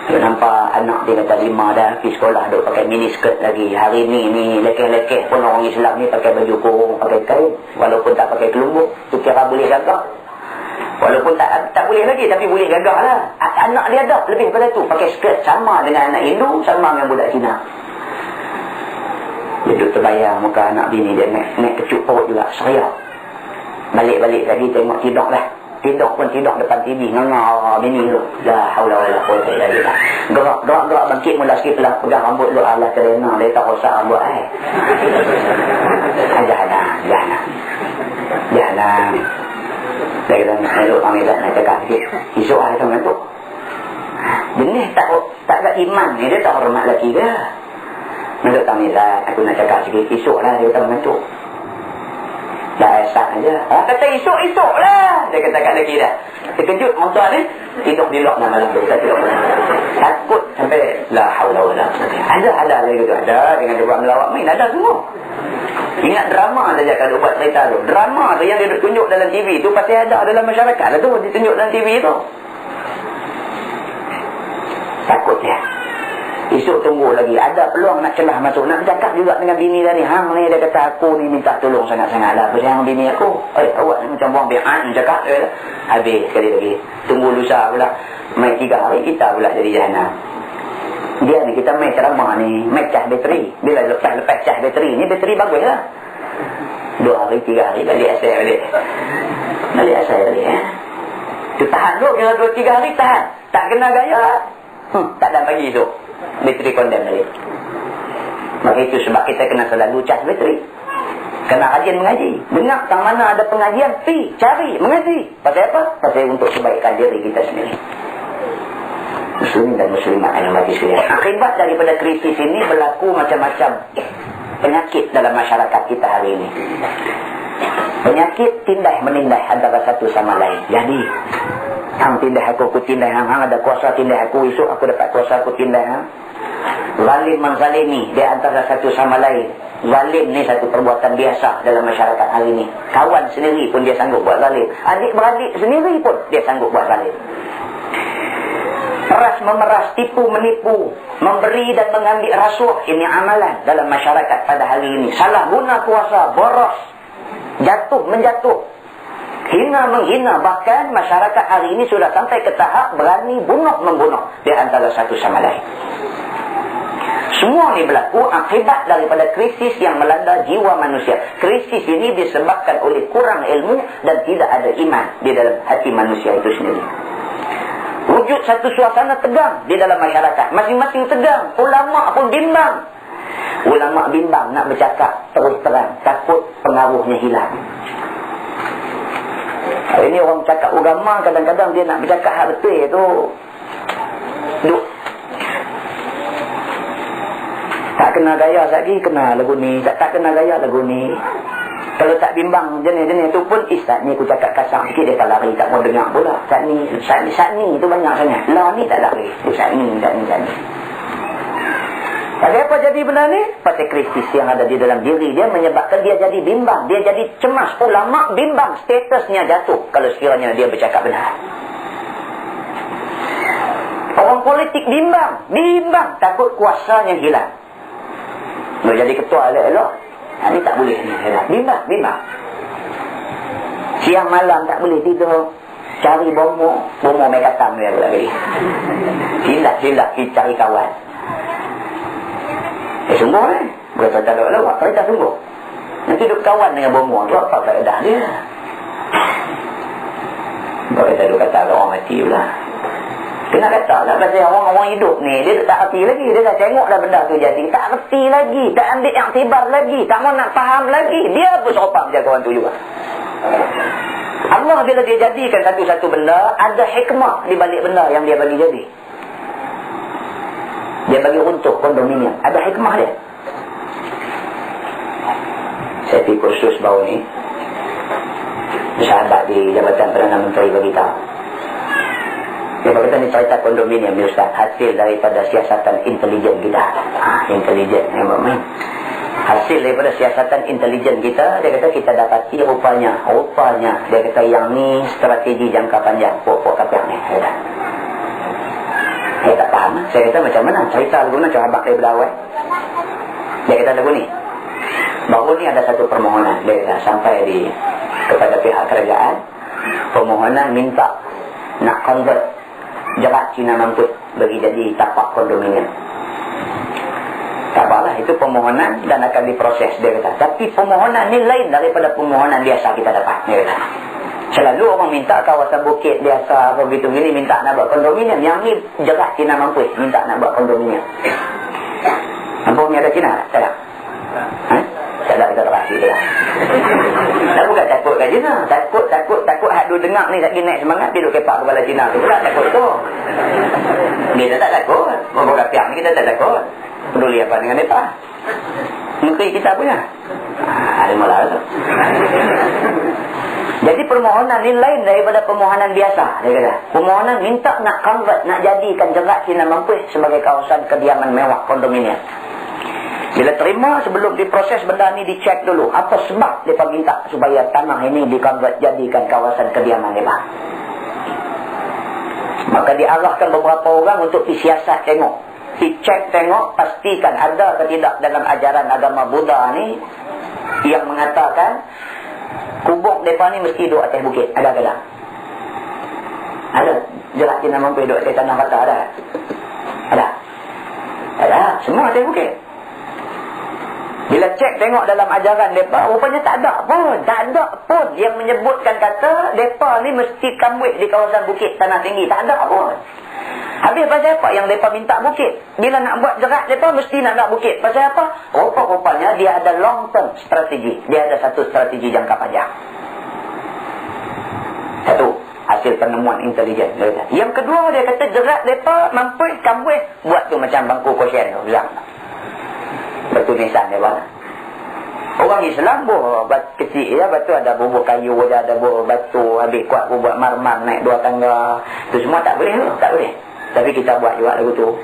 Duk nampak anak dia kata 5 dah pergi sekolah, duk pakai mini skirt lagi. Hari ni lekeh-lekeh pun orang Islam ni pakai baju kurung, pakai kain, walaupun tak pakai kelumbuk, tu kira boleh gagah. Walaupun tak boleh lagi, tapi boleh gagah lah. Anak dia dah lebih pada tu, pakai skirt sama dengan anak Hindu, sama dengan budak Cina. Dia duduk terbayang muka anak bini dia naik kecup perut juga, seriap. Balik-balik lagi tengok tidur lah. Tidur pun tidur depan TV, ngengah bini tu. La haula wala quwwata illa billah. Gerak bangkit mula sikit pelan, pegang rambut lu, Allah terena, dia tak rosak rambut ai. Jangan. Dia kata elok ambil nak cakap sikit. Esok hari tu ngantuk. Benih tak ada iman ni, dia tak hormat lelaki dia. Menurut kami lah, aku nak cakap sikit. Esok lah dia kata mengantuk. Dah esak aja. Orang kata esok lah. Dia kata kat lelaki dah. Terkejut motor ni, tidur di lock nama malam tu. Takut sampai la haula wala quwwata. Ada dia kata. Ada dengan dia buat melawak main. Ada semua. Ingat drama saja kalau buat cerita tu. Drama tu yang dia tunjuk dalam TV tu pasti ada dalam masyarakat lah tu. Ditunjuk dalam TV tu. Takut dia. Esok tunggu lagi. Ada peluang nak celah masuk. Nak bercakap juga dengan bini tadi. Hang ni dia kata aku ni minta tolong sangat-sangat lah. Bersama bini aku. Awak ni macam buang bi'an cakap. Habis sekali lagi. Tunggu lusa pula. Mai 3 hari kita pula jadi jahanam. Dia ni kita main ceramah ni. Main cah bateri. Bila lepas cah bateri ni. Bateri bagus lah. 2 hari 3 hari balik asal balik. Balik asal balik. Tu tahan tu. Kira 2-3 hari tahan. Tak kena gaya. Tak ada pagi tu. Bateri kondem balik. Maka itu sebab kita kena selalu cas bateri. Kena rajin mengaji. Dengar tang mana ada pengajian, pergi cari mengaji. Pasal apa? Pasal untuk kebaikan diri kita sendiri. Muslimin dan muslimat yang mati sekalian. Akibat daripada krisis ini berlaku macam-macam penyakit dalam masyarakat kita hari ini. Penyakit tindah menindai antara satu sama lain. Jadi hang tindah aku tindah hang ada kuasa tindah aku, esok aku dapat kuasa aku tindah hang. Zalim menzalimi di antara satu sama lain. Zalim ni satu perbuatan biasa dalam masyarakat hari ini. Kawan sendiri pun dia sanggup buat zalim. Adik-beradik sendiri pun dia sanggup buat zalim. Peras memeras, tipu menipu, memberi dan mengambil rasuah, ini amalan dalam masyarakat pada hari ini. Salah guna kuasa, boros, jatuh menjatuh, hina menghina. Bahkan masyarakat hari ini sudah sampai ke tahap berani bunuh membunuh di antara satu sama lain. Semua ini berlaku akibat daripada krisis yang melanda jiwa manusia. Krisis ini disebabkan oleh kurang ilmu dan tidak ada iman di dalam hati manusia itu sendiri. Wujud satu suasana tegang di dalam masyarakat. Masing-masing tegang. Ulama pun bimbang. Ulama bimbang nak bercakap terus terang. Takut pengaruhnya hilang. Hari ini orang cakap agama, kadang-kadang dia nak bercakap hak betul tu. Duk. Tak kena gaya lagi, kena lagu ni. Tak kena gaya lagu ni. Kalau tak bimbang jenis-jenis tu pun, saat ni aku cakap kasar sikit, dia tak lari, tak mau dengar pula. Saat ni tu banyak sangat. Lah ni tak lari. Saat ni. Pasal apa jadi benda ni? Pasal krisis yang ada di dalam diri dia menyebabkan dia jadi bimbang. Dia jadi cemas. Ulama bimbang. Statusnya jatuh kalau sekiranya dia bercakap benar. Orang politik bimbang. Takut kuasanya hilang. Mau jadi ketua elok-elok. Ini tak boleh ni. Bimbang. Siang malam tak boleh tidur. Cari bomo mekatam dia lagi. Silap cari kawan. Sungguh ni. Berkata tak ada lewat. Kita sungguh. Nanti duk kawan dengan bomoh tu apa faedah dia? Kalau kita duk kata orang mati pula. Kena kata lah pasal orang hidup ni, dia tak erti lagi. Dia dah tengok dah benda tu jadi, tak erti lagi, tak ambil iktibar lagi, tak mau nak faham lagi. Dia pun serupa macam kawan tu juga. Allah bila dia jadikan satu-satu benda, ada hikmah di balik benda yang dia bagi jadi. Dia bagi untuk kondominium, ada hikmah dia. Saya pergi kursus baru ni, sahabat di Jabatan Perdana Menteri bagi tahu. Dia berkata ni cerita kondominium ni Ustaz, hasil daripada siasatan intelijen kita. Intelijen yang bermain. Hasil daripada siasatan intelijen kita, dia kata kita dapati rupanya dia kata yang ni strategi jangka panjang pokok kapal ni. Saya tak faham. Saya kata macam mana cerita lagu ni, coba daripada awal. Dia kata lagu ni, baru ni ada satu permohonan dia kata, sampai kepada pihak kerajaan, permohonan minta nak convert Jerat Cina Mamput bagi jadi tapak kondominium. Tak apalah, itu permohonan dan akan diproses, dia kata. Tapi permohonan ni lain daripada permohonan biasa kita dapat, dia kata. Selalu orang minta kawasan bukit biasa apa begitu gini, minta nak buat kondominium. Yang ni Jerat Cina Mamput minta nak buat kondominium. Nampak ni ada Cina tak? Tak ada? Tak ada, kita terasi dia. Dan bukan takut kat Cina. Takut hak dulu dengar ni tak naik semangat, dia duduk kepak kepala Cina tu pula takut tu. Kita tak takut. Bukan pihak ni kita tak takut. Peduli apa dengan mereka. Negeri kita punya. Ada malah tu. Jadi permohonan ni lain daripada permohonan biasa, dia kata. Permohonan minta nak convert, nak jadikan Jerat Cina Mamput sebagai kawasan kediaman mewah kondominium. Bila terima, sebelum diproses benda ni dicek dulu apa sebab mereka minta supaya tanah ini dikonvert jadikan kawasan kediaman mereka. Maka diarahkan beberapa orang untuk disiasat tengok, dicek tengok, pastikan ada ke tidak dalam ajaran agama Buddha ni yang mengatakan kubur mereka ni mesti duduk atas bukit. Ada ke tak? Ada. Jerat Cina Mamput duduk atas tanah kata ada? Ada. Semua atas bukit. Bila cek tengok dalam ajaran mereka, rupanya tak ada pun yang menyebutkan kata mereka ni mesti kambuh di kawasan bukit tanah tinggi. Tak ada pun. Habis pasal apa yang mereka minta bukit? Bila nak buat jerat mereka mesti nak bukit. Pasal apa? Rupanya dia ada long term strategi. Dia ada satu strategi jangka panjang. Satu, hasil penemuan intelijen. Yang kedua, dia kata jerat mereka mampu kambuh buat tu macam bangku kosyen tu. Batu nisan dia bang. Orang Islam buat kecil ya, batu ada bubur kayu, ada bubur batu, habis kuat buat marmar naik 2 tangga. Tu semua tak boleh tu, tak boleh. Tapi kita buat juga lagu tu.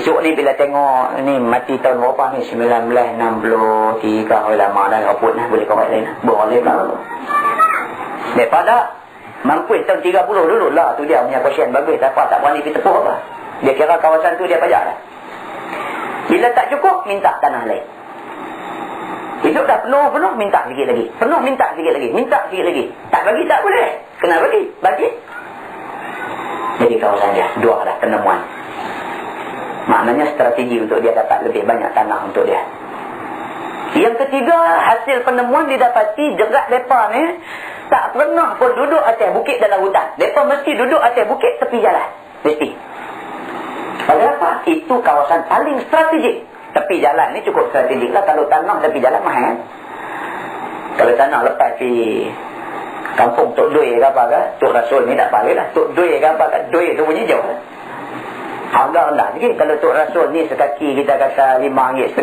Esok ni bila tengok ni mati tahun berapa ni, 1963 lama dah raput lah, boleh korek lain lah. Boleh lah. Daripada mampu tahun 30 dulu lah tu dia punya kosyen bagus, tak berani pergi tepuh apa. Dia kira kawasan tu dia pajak lah. Bila tak cukup, minta tanah lain. Hidup dah penuh, minta sikit lagi. Penuh, minta sikit lagi. Minta sikit lagi. Tak bagi, tak boleh. Kena bagi. Bagi. Jadi kawasan dia, 2 dah penemuan. Maknanya strategi untuk dia dapat lebih banyak tanah untuk dia. Yang ketiga, hasil penemuan didapati jerat mereka ni tak pernah pun duduk atas bukit dalam hutan. Mereka mesti duduk atas bukit tepi jalan. Mesti. Pasal apa? Itu kawasan paling strategik. Tepi jalan ni cukup strategik lah. Kalau tanah tepi jalan mahal. Kalau tanah lepas di kampung Tok Dui ke apa ke, Tok Rasul ni tak paling lah. Tok Dui ke apa ke, Dui tu punya jauh. Harga rendah sikit. Kalau Tok Rasul ni sekaki kita kata RM5.50,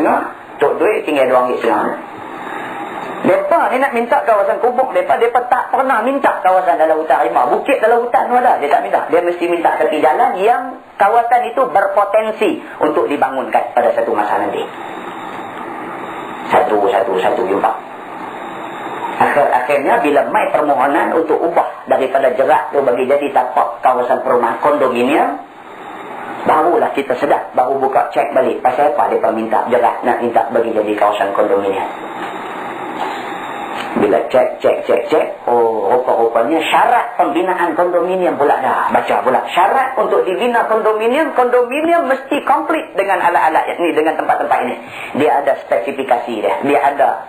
Tok Dui tinggal RM2.50. Mereka ni nak minta kawasan kubur. Mereka tak pernah minta kawasan dalam hutan rimau. Bukit dalam hutan tu ada. Dia tak minta. Dia mesti minta tepi jalan yang kawasan itu berpotensi untuk dibangunkan pada satu masa nanti. Satu jumpa. Akhirnya bila mai permohonan untuk ubah daripada jerat tu bagi jadi tapak kawasan perumahan kondominium, barulah kita sedar, baru buka cek balik pasal apa dia minta jerat nak minta bagi jadi kawasan kondominium. Bila cek, rupanya syarat pembinaan kondominium pula dah. Baca pula. Syarat untuk dibina kondominium mesti komplit dengan alat-alat ni, dengan tempat-tempat ini. Dia ada spesifikasi dia. Dia ada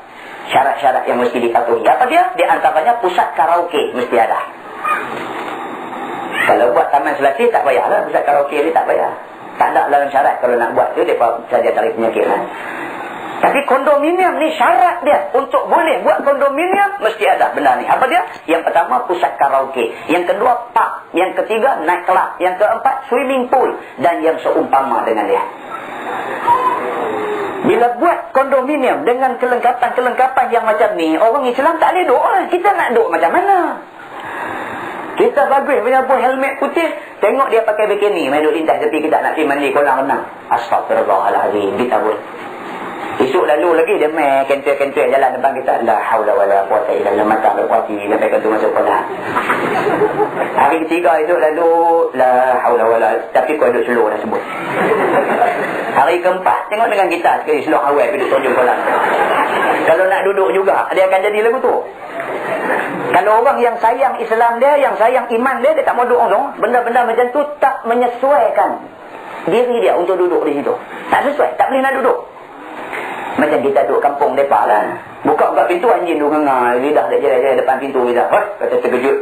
Syarat-syarat yang mesti dipatuhi. Apa dia? Di antaranya pusat karaoke mesti ada. Kalau buat taman selati tak payahlah, pusat karaoke ni tak payah. Tak ada dalam syarat kalau nak buat tu depa saja tarik penyakit lah. Tapi kondominium ni syarat dia untuk boleh buat kondominium mesti ada benda ni. Apa dia? Yang pertama pusat karaoke, yang kedua pub, yang ketiga night club, yang keempat swimming pool dan yang seumpama dengan dia. Bila buat kondominium dengan kelengkapan-kelengkapan yang macam ni, orang Islam tak boleh duduk lah. Kita nak duduk macam mana? Kita bagus punya pun helmet putih, tengok dia pakai bikini, main duduk lintas tepi, kita nak pergi mandi kolam renang. Astagfirullahaladzim, kita pun. Esok lalu lagi dia main kentil-kentil jalan depan kita. La haula wala quwata illa billah, mata berkuati sampai kentu masuk kolam. Hari ketiga esok lalu, la haula wala, tapi kau duduk slow dah sebut. Hari keempat tengok dengan kita sekali slow awal pergi duduk tonjong kolam. Kalau nak duduk juga, dia akan jadi lagu tu. Kalau orang yang sayang Islam dia, yang sayang iman dia, dia tak mau duduk orang. Benda-benda macam tu tak menyesuaikan diri dia untuk duduk di situ. Tak sesuai, tak boleh nak duduk. Macam kita duduk kampung mereka lah. Buka-buka pintu anjing duduk ngengah. Lidah tak jalan-jalan depan pintu kita. Kata terkejut.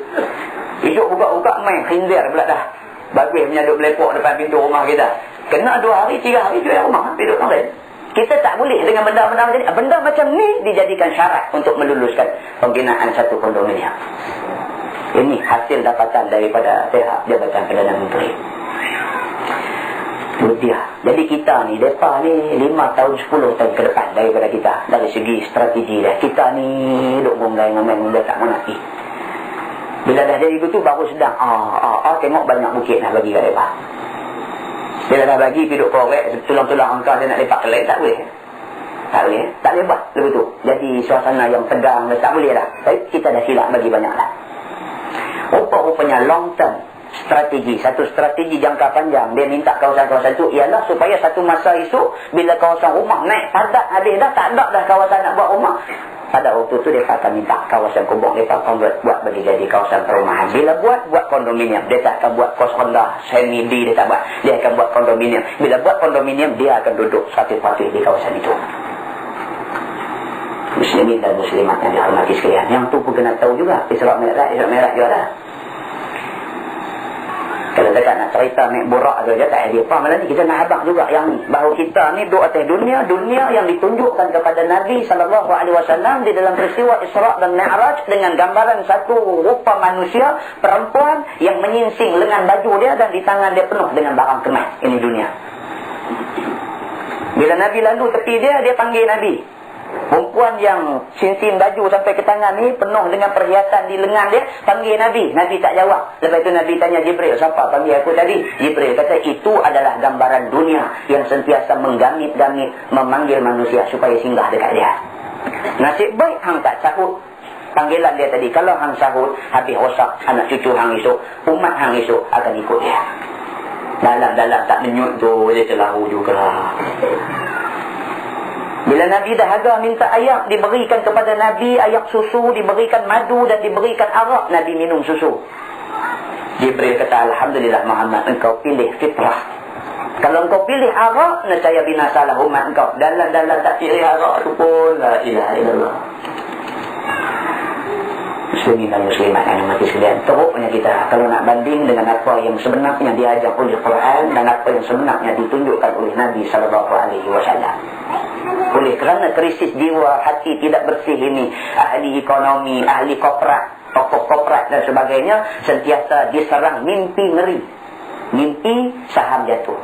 Esok buka-buka main khinzir pula dah. Bagus punya duduk melepok depan pintu rumah kita. Kena 2 hari, 3 hari jual rumah. Duduk orang lain. Kita tak boleh dengan benda-benda macam ni. Benda macam ni dijadikan syarat untuk meluluskan pembinaan satu kondominium. Ini hasil dapatan daripada pihak Jabatan Perdana Menteri. Dia. Jadi kita ni, mereka ni 5 tahun, 10 tahun ke depan daripada kita. Dari segi strategi dia. Kita ni duk ngomong-ngomong dia tak mana pergi. Bila dah jadi begitu baru sedang tengok banyak bukit nak bagi kat mereka. Bila dah bagi pergi duk korek, tulang-tulang angka dia nak lepak kelek, tak boleh. Tak boleh. Tak boleh buat begitu. Jadi suasana yang tegang, tak boleh dah. Tapi kita dah silap bagi banyak lah. Rupa-rupanya long term strategi, satu strategi jangka panjang dia minta kawasan-kawasan tu ialah supaya satu masa esok bila kawasan rumah naik padat habis dah, tak ada dah kawasan nak buat rumah, pada waktu tu dia akan minta kawasan kubur dia akan buat bagi jadi kawasan perumahan. Bila buat kondominium, dia tak akan buat kos rendah semi D, dia tak buat, dia akan buat kondominium. Bila buat kondominium dia akan duduk satu-satu di kawasan itu. Muslimin dan muslimat yang dihormati sekalian, yang tu pun kena tahu juga Isra' Mi'raj juga dah. Kalau kita nak cerita naik borak saja tak ada apa malah ni, kita nak habaq juga yang ni, bahawa kita ni duduk atas dunia yang ditunjukkan kepada Nabi SAW di dalam peristiwa Isra' dan Mi'raj dengan gambaran satu rupa manusia perempuan yang menyingsing lengan baju dia dan di tangan dia penuh dengan barang kemas. Ini dunia. Bila Nabi lalu tepi dia panggil Nabi. Perempuan yang sinsin baju sampai ke tangan ni penuh dengan perhiasan di lengan dia, panggil Nabi. Nabi tak jawab. Lepas itu Nabi tanya Jibril, siapa panggil aku tadi? Jibril kata itu adalah gambaran dunia yang sentiasa menggamit-gamit memanggil manusia supaya singgah dekat dia. Nasib baik hang tak sahut panggilan dia tadi. Kalau hang sahut, habis rosak anak cucu hang esok, umat hang esok akan ikut dia. Dalam-dalam tak menyut tu dia celahu juga. Bila Nabi dahaga minta ayak, diberikan kepada Nabi ayak susu, diberikan madu dan diberikan arak, Nabi minum susu. Jibril kata, Alhamdulillah Muhammad, engkau pilih fitrah. Kalau engkau pilih arak, nescaya binasalah umat engkau. Dalam-dalam tak pilih arak tu pun, la ilaha illallah. Muslimin dan muslimat yang mati sekalian, teruknya kita kalau nak banding dengan apa yang sebenarnya diajar oleh Quran dan apa yang sebenarnya ditunjukkan oleh Nabi SAW. Oleh kerana krisis jiwa, hati tidak bersih ini, ahli ekonomi, ahli korporat, tokoh korporat dan sebagainya sentiasa diserang mimpi ngeri, mimpi saham jatuh.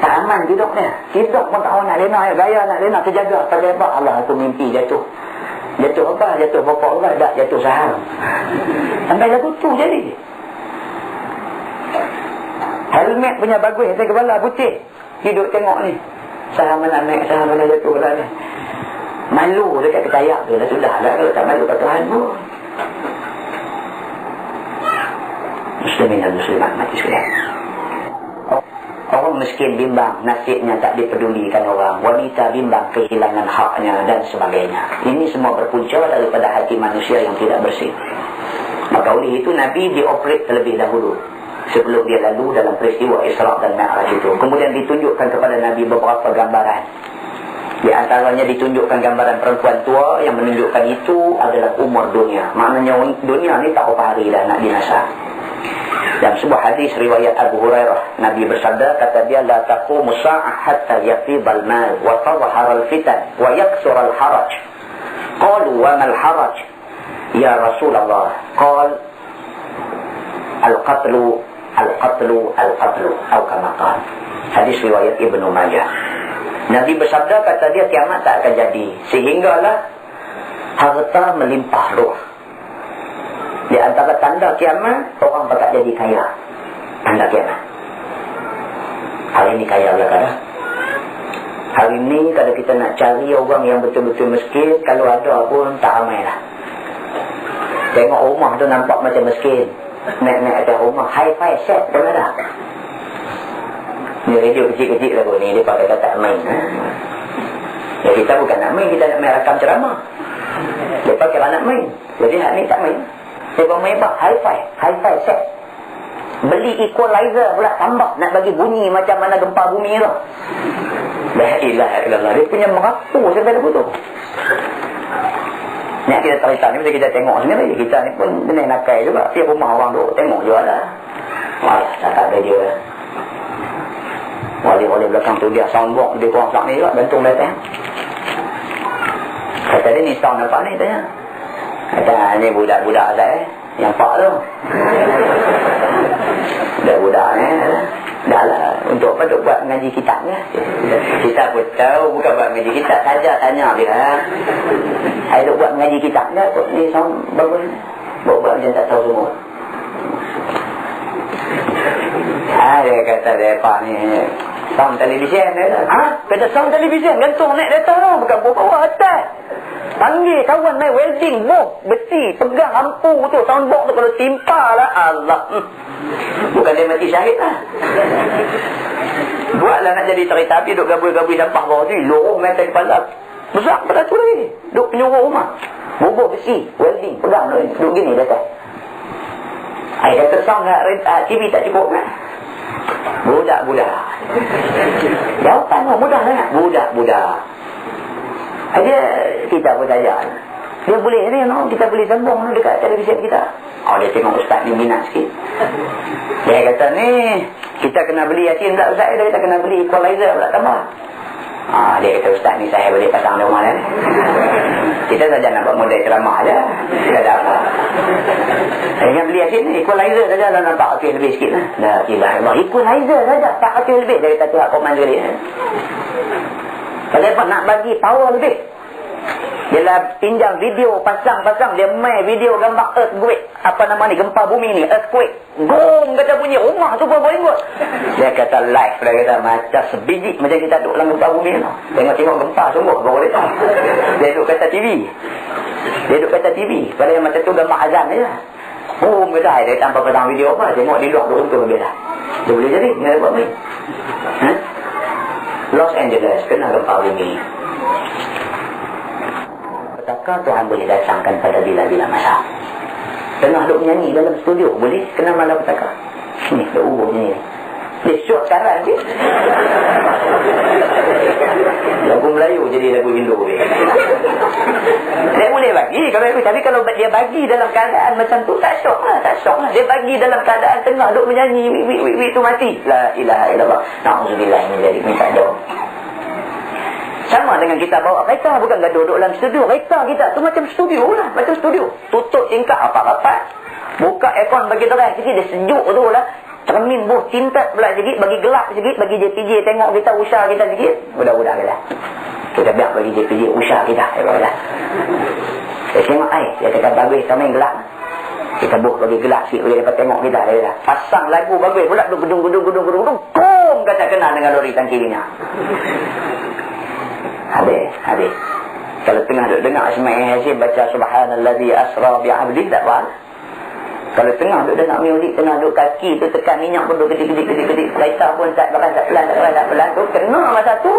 Tak aman hidupnya, hidup pun tak tahu nak lena, gaya nak lena, terjaga terjebak. Allah tu mimpi jatuh. Jatuh apa? Jatuh pokok orang, tak jatuh saham. Sampai lagu tu jadi. Helmet punya bagus atas kepala putih, hidup tengok ni saham mana naik, saham mana jatuh lah ni. Malu dekat ketayak tu dah, sudah lah. Kalau tak malu kat Tuhan pun. Muslimin dan muslimat mati sekalian, orang miskin bimbang nasibnya tak dipedulikan orang, wanita bimbang kehilangan haknya dan sebagainya. Ini semua berpunca daripada hati manusia yang tidak bersih. Maka oleh itu Nabi dioperate terlebih dahulu sebelum dia lalu dalam peristiwa Isra' dan Mi'raj itu. Kemudian ditunjukkan kepada Nabi beberapa gambaran Di antaranya ditunjukkan gambaran perempuan tua yang menunjukkan itu adalah umur dunia. Maknanya dunia ni tak berapa hari dah nak binasa. Dalam sebuah hadis riwayat Abu Hurairah, Nabi bersabda, kata dia, la taqumu sa'ah hatta yafidal mal wa tadhhar al-fitan wa yaksur al-haraj. Qalu wa mal haraj ya Rasulullah? Qal al-qatlu al-qatlu al-qatlu atau kama qala. Hadis riwayat Ibnu Majah. Nabi bersabda, kata dia, kiamat tak akan jadi sehinggalah harta melimpah ruah. Di antara tanda kiamat, orang bakal jadi kaya. Tanda kiamat. Hari ini kaya lah kadang. Hari ini kalau kita nak cari orang yang betul-betul miskin, kalau ada pun tak ramai lah. Tengok rumah tu nampak macam miskin. Naik-naik atas rumah, hi-fi set pun ada. Ni radio kecil-kecil lah pun ni, dia pakai kata main. Ya, kita bukan nak main, kita nak main rakam ceramah. Dia pakai nak main. Jadi hak ni tak main. Dia main apa? Hi-fi set. Beli equalizer pula tambah, nak bagi bunyi macam mana gempa bumi tu. La ilaha illallah. Dia punya merapu sampai dia putus. Ni kita cerita ni, kita tengok sendiri. Kita ni pun benar nakai juga. Tiap rumah orang tu tengok juga lah. Wah, cakap radio lah. Wali-wali belakang tu dia soundbox, dia kurang sak ni juga, gantung datang. Kata dia ni sound apa ni tanya. Kata ni budak-budak saya yang pak tu. Budak-budak ni dah lah untuk apa, untuk buat mengaji kitab ni. Kita pun tahu bukan buat mengaji kitab saja, tanya dia. Saya duk buat mengaji kitab ni, ni sound bagus ni. Buat macam tak tahu semua. Dia kata depa ni sound televisyen dia. Kata sound televisyen gantung naik data tu, bukan bawa atas. Panggil kawan main welding, besi, pegang lampu tu, soundbox tu kalau timpa lah, Allah. Bukan dia mati syahid lah. Buatlah nak jadi cerita api, duk gabui-gabui sampah bawah tu, lorong metal kepala. Besar pada tu lagi. Duk penyuruh rumah. Bubur besi, welding, pegang tu, duk gini data. Saya kata sound TV tak cukup kan? Budak-budak. Jawapan mudah sangat. Budak-budak. Dia kita pun saja. Dia boleh ni, no? Kita boleh sambung dekat televisyen kita. Oh, dia tengok ustaz ni minat sikit. Dia kata ni, kita kena beli Yasin pula ustaz. Dia kata kena beli equalizer pula tambah. Dia kata ustaz ni saya boleh pasang di rumah ni. Kita saja nak buat model ceramah je. Tidak ada apa. Saya beli Yasin ni, equalizer saja dah nampak okey lebih sikit lah. Dah ilah Allah, equalizer saja tak okey lebih. Dia kata tu aku main sekali. Kalau nak bagi power lebih, dia lah pinjam video, pasang-pasang, dia main video gambar earthquake, apa nama ni, gempa bumi ni, earthquake. Gom kata bunyi, rumah tu pun boleh buat. Dia kata live, dia kata macam sebiji macam kita duduk dalam gempa bumi tu. Tengok-tengok gempa sungguh, baru boleh tahu. Dia duduk kata TV. Dia duduk kata TV. Kalau yang macam tu gambar azan je lah. Kata dia tanpa pasang video apa, tengok di luar duduk lebih dah. Dia boleh jadi, dia buat main. Los Angeles kena gempa bumi. Petaka Tuhan boleh datangkan pada bila-bila masa. Tengah duk menyanyi dalam studio, boleh kena malapetaka. Ni duk ubah ni. Dia syok sekarang je. Lagu Melayu jadi lagu Hindu. Dia boleh bagi kalau itu, tapi kalau dia bagi dalam keadaan macam tu tak syok lah, tak syok lah. Dia bagi dalam keadaan tengah duk menyanyi, wi tu mati. La ilaha illallah. Na'udzubillah min dzalik, minta doa. Sama dengan kita bawa kereta, bukan duduk dalam studio. Kereta kita tu macam studio lah, macam studio. Tutup tingkap apa-apa. Buka aircon bagi terang sikit, dia sejuk tu lah. Cermin buh tintat pula sikit, bagi gelap sikit, bagi JPJ tengok kita, usah kita sikit. Budak-budak kita. Kita biar bagi JPJ usah kita. Dia tengok dia kata bagus sama yang gelap. Kita buh bagi gelap sikit, bagi dapat tengok kita. Dia pasang lagu bagus pula, gedung-gedung. Kom kata kena dengan lori tangki minyak. Habis. Kalau tengah duduk dengar Ismail Hasim baca Subhanallazi asra bi'abdi, tak faham. Kalau tengah duduk dengar muzik, tengah duduk kaki tu tekan minyak pun duduk kedik-kedik. Kereta pun tak pelan tu, kena masa tu.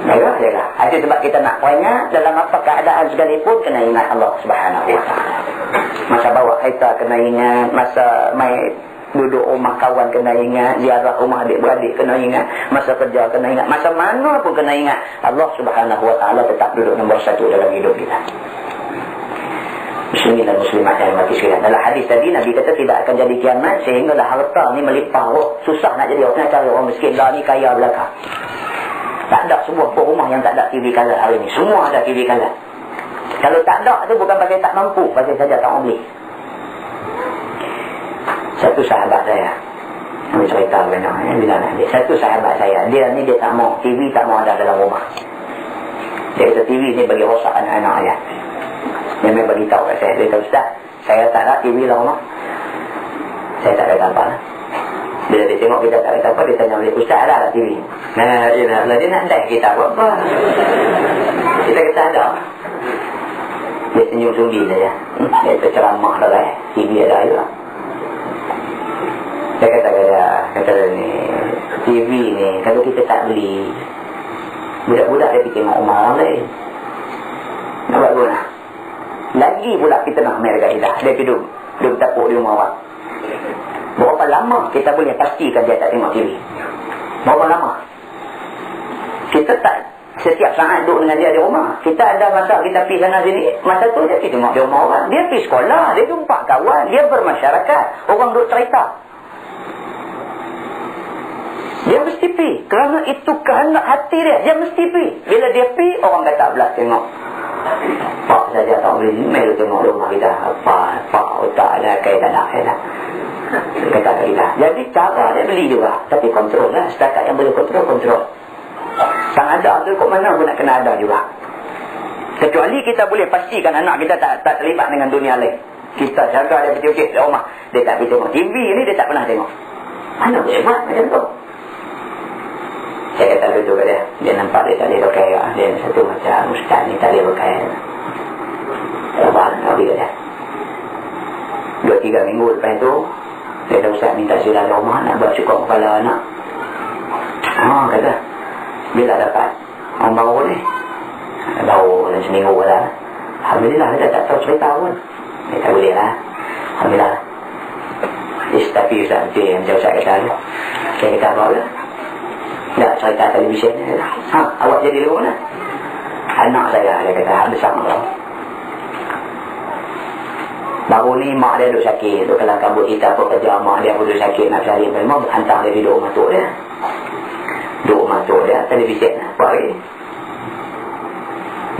Jaga. Itu sebab kita nak poinnya, dalam apa keadaan sekalipun kena ingat Allah Subhanahu Wa Taala. Masa bawa kereta kena ingat, masa main Duduk rumah kawan kena ingat, ziarah rumah adik-beradik kena ingat, masa kerja kena ingat, masa mana pun kena ingat. Allah Subhanahu Wa Taala tetap duduk nombor 1 dalam hidup kita. Muslimin dan muslimat yang mati sekalian. Dalam hadis tadi Nabi kata tidak akan jadi kiamat sehinggalah harta ni melimpah. Susah nak jadi orang, nak cari orang miskin dah ni kaya belakang. Tak ada sebuah rumah yang tak ada TV color hari ni. Semua ada TV color. Kalau tak ada tu bukan pasal tak mampu, pasal saja tak mau beli. Satu sahabat saya, kami cerita bila nak dia. Satu sahabat saya, dia ni dia tak mau TV, tak mau ada dalam rumah. Dia kata TV ni bagi rosak anak-anak dia. Dia memang bagi tahu kat saya. Dia kata, Ustaz, saya tak ada TV dalam rumah. Saya tak ada gambar. Bila dia tengok kita tak ada apa, dia tanya balik, Ustaz ada tak TV? Nah, ialah dia nak andai kita apa? Kita kata ada. Dia senyum sunggi saja. Dia terceramah dah lah. TV ada juga. Saya kata ni, TV ni kalau kita tak beli, budak-budak dia pergi tengok rumah orang lain. Nak buat guna. Lagi pula kita nak ambil dekat kita. Dia duduk bertapuk di rumah orang. Berapa lama kita boleh pastikan dia tak tengok TV? Berapa lama? Kita tak setiap saat duduk dengan dia di rumah. Kita ada masa kita pergi sana sini, masa tu dia pergi tengok di rumah orang. Dia pergi sekolah, dia jumpa kawan, dia bermasyarakat. Orang duduk cerita. Dia mesti pergi. Kerana itu kehendak hati dia. Dia mesti pergi. Bila dia pergi, orang kata belah tengok. Pak saja tak boleh email tengok rumah kita. Pak otak ada kaitan nak kaitan. Kata kita. Jadi cara dia beli juga. Tapi kontrol lah. Setakat yang boleh kontrol. Sang ada tu kok mana pun nak kena ada juga. Kecuali kita boleh pastikan anak kita tak terlibat dengan dunia lain. Kita jaga dia betul-betul di rumah. Dia tak pergi tengok TV ni, dia tak pernah tengok. Mana boleh buat macam tu? Saya kata dulu kat dia. Dia nampak dia tak boleh pakai. Dia satu macam ustaz ni tak boleh pakai. Abang nak pergi kat dia. 2-3 minggu lepas tu, dia kata ustaz minta sila rumah nak buat cukup kepala anak. Kata. Bila dapat orang baru ni. Baru dalam seminggu lah. Alhamdulillah dia tak tahu cerita pun. Dia tak boleh lah. Alhamdulillah. Tapi ustaz yang macam ustaz kata tu. Saya kata apa pula? Tak cerita televisyen ni. Awak jadi di mana? Anak saya, dia kata, besar tau. Baru ni mak dia duduk sakit. Duduk kelang kabut kita apa kerja. Mak dia duduk sakit nak cari. Memang hantar dia duduk rumah tok dia. Duduk rumah tok dia, televisyen. Hari.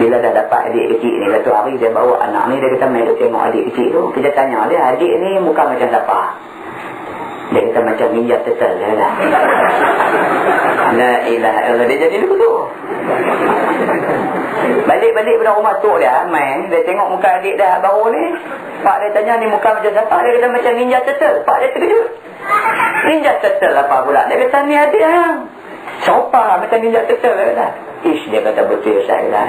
Bila dah dapat adik kecil ni, satu hari dia bawa anak ni, dia kata main duduk tengok adik kecil tu. Kita tanya dia, adik ni muka macam siapa? Dia kata macam Ninja Turtle lah. La ilaha illallah. Dia jadi begitu. Balik-balik pada rumah tok dia main. Dia tengok muka adik dah baru ni. Pak dia tanya ni muka macam siapa? Dia kata macam Ninja Turtle. Pak dia terkejut. Ninja Turtle apa pula? Dia kata ni adik hang. Siapa macam Ninja Turtle? Dia kata. Dia kata betul saya.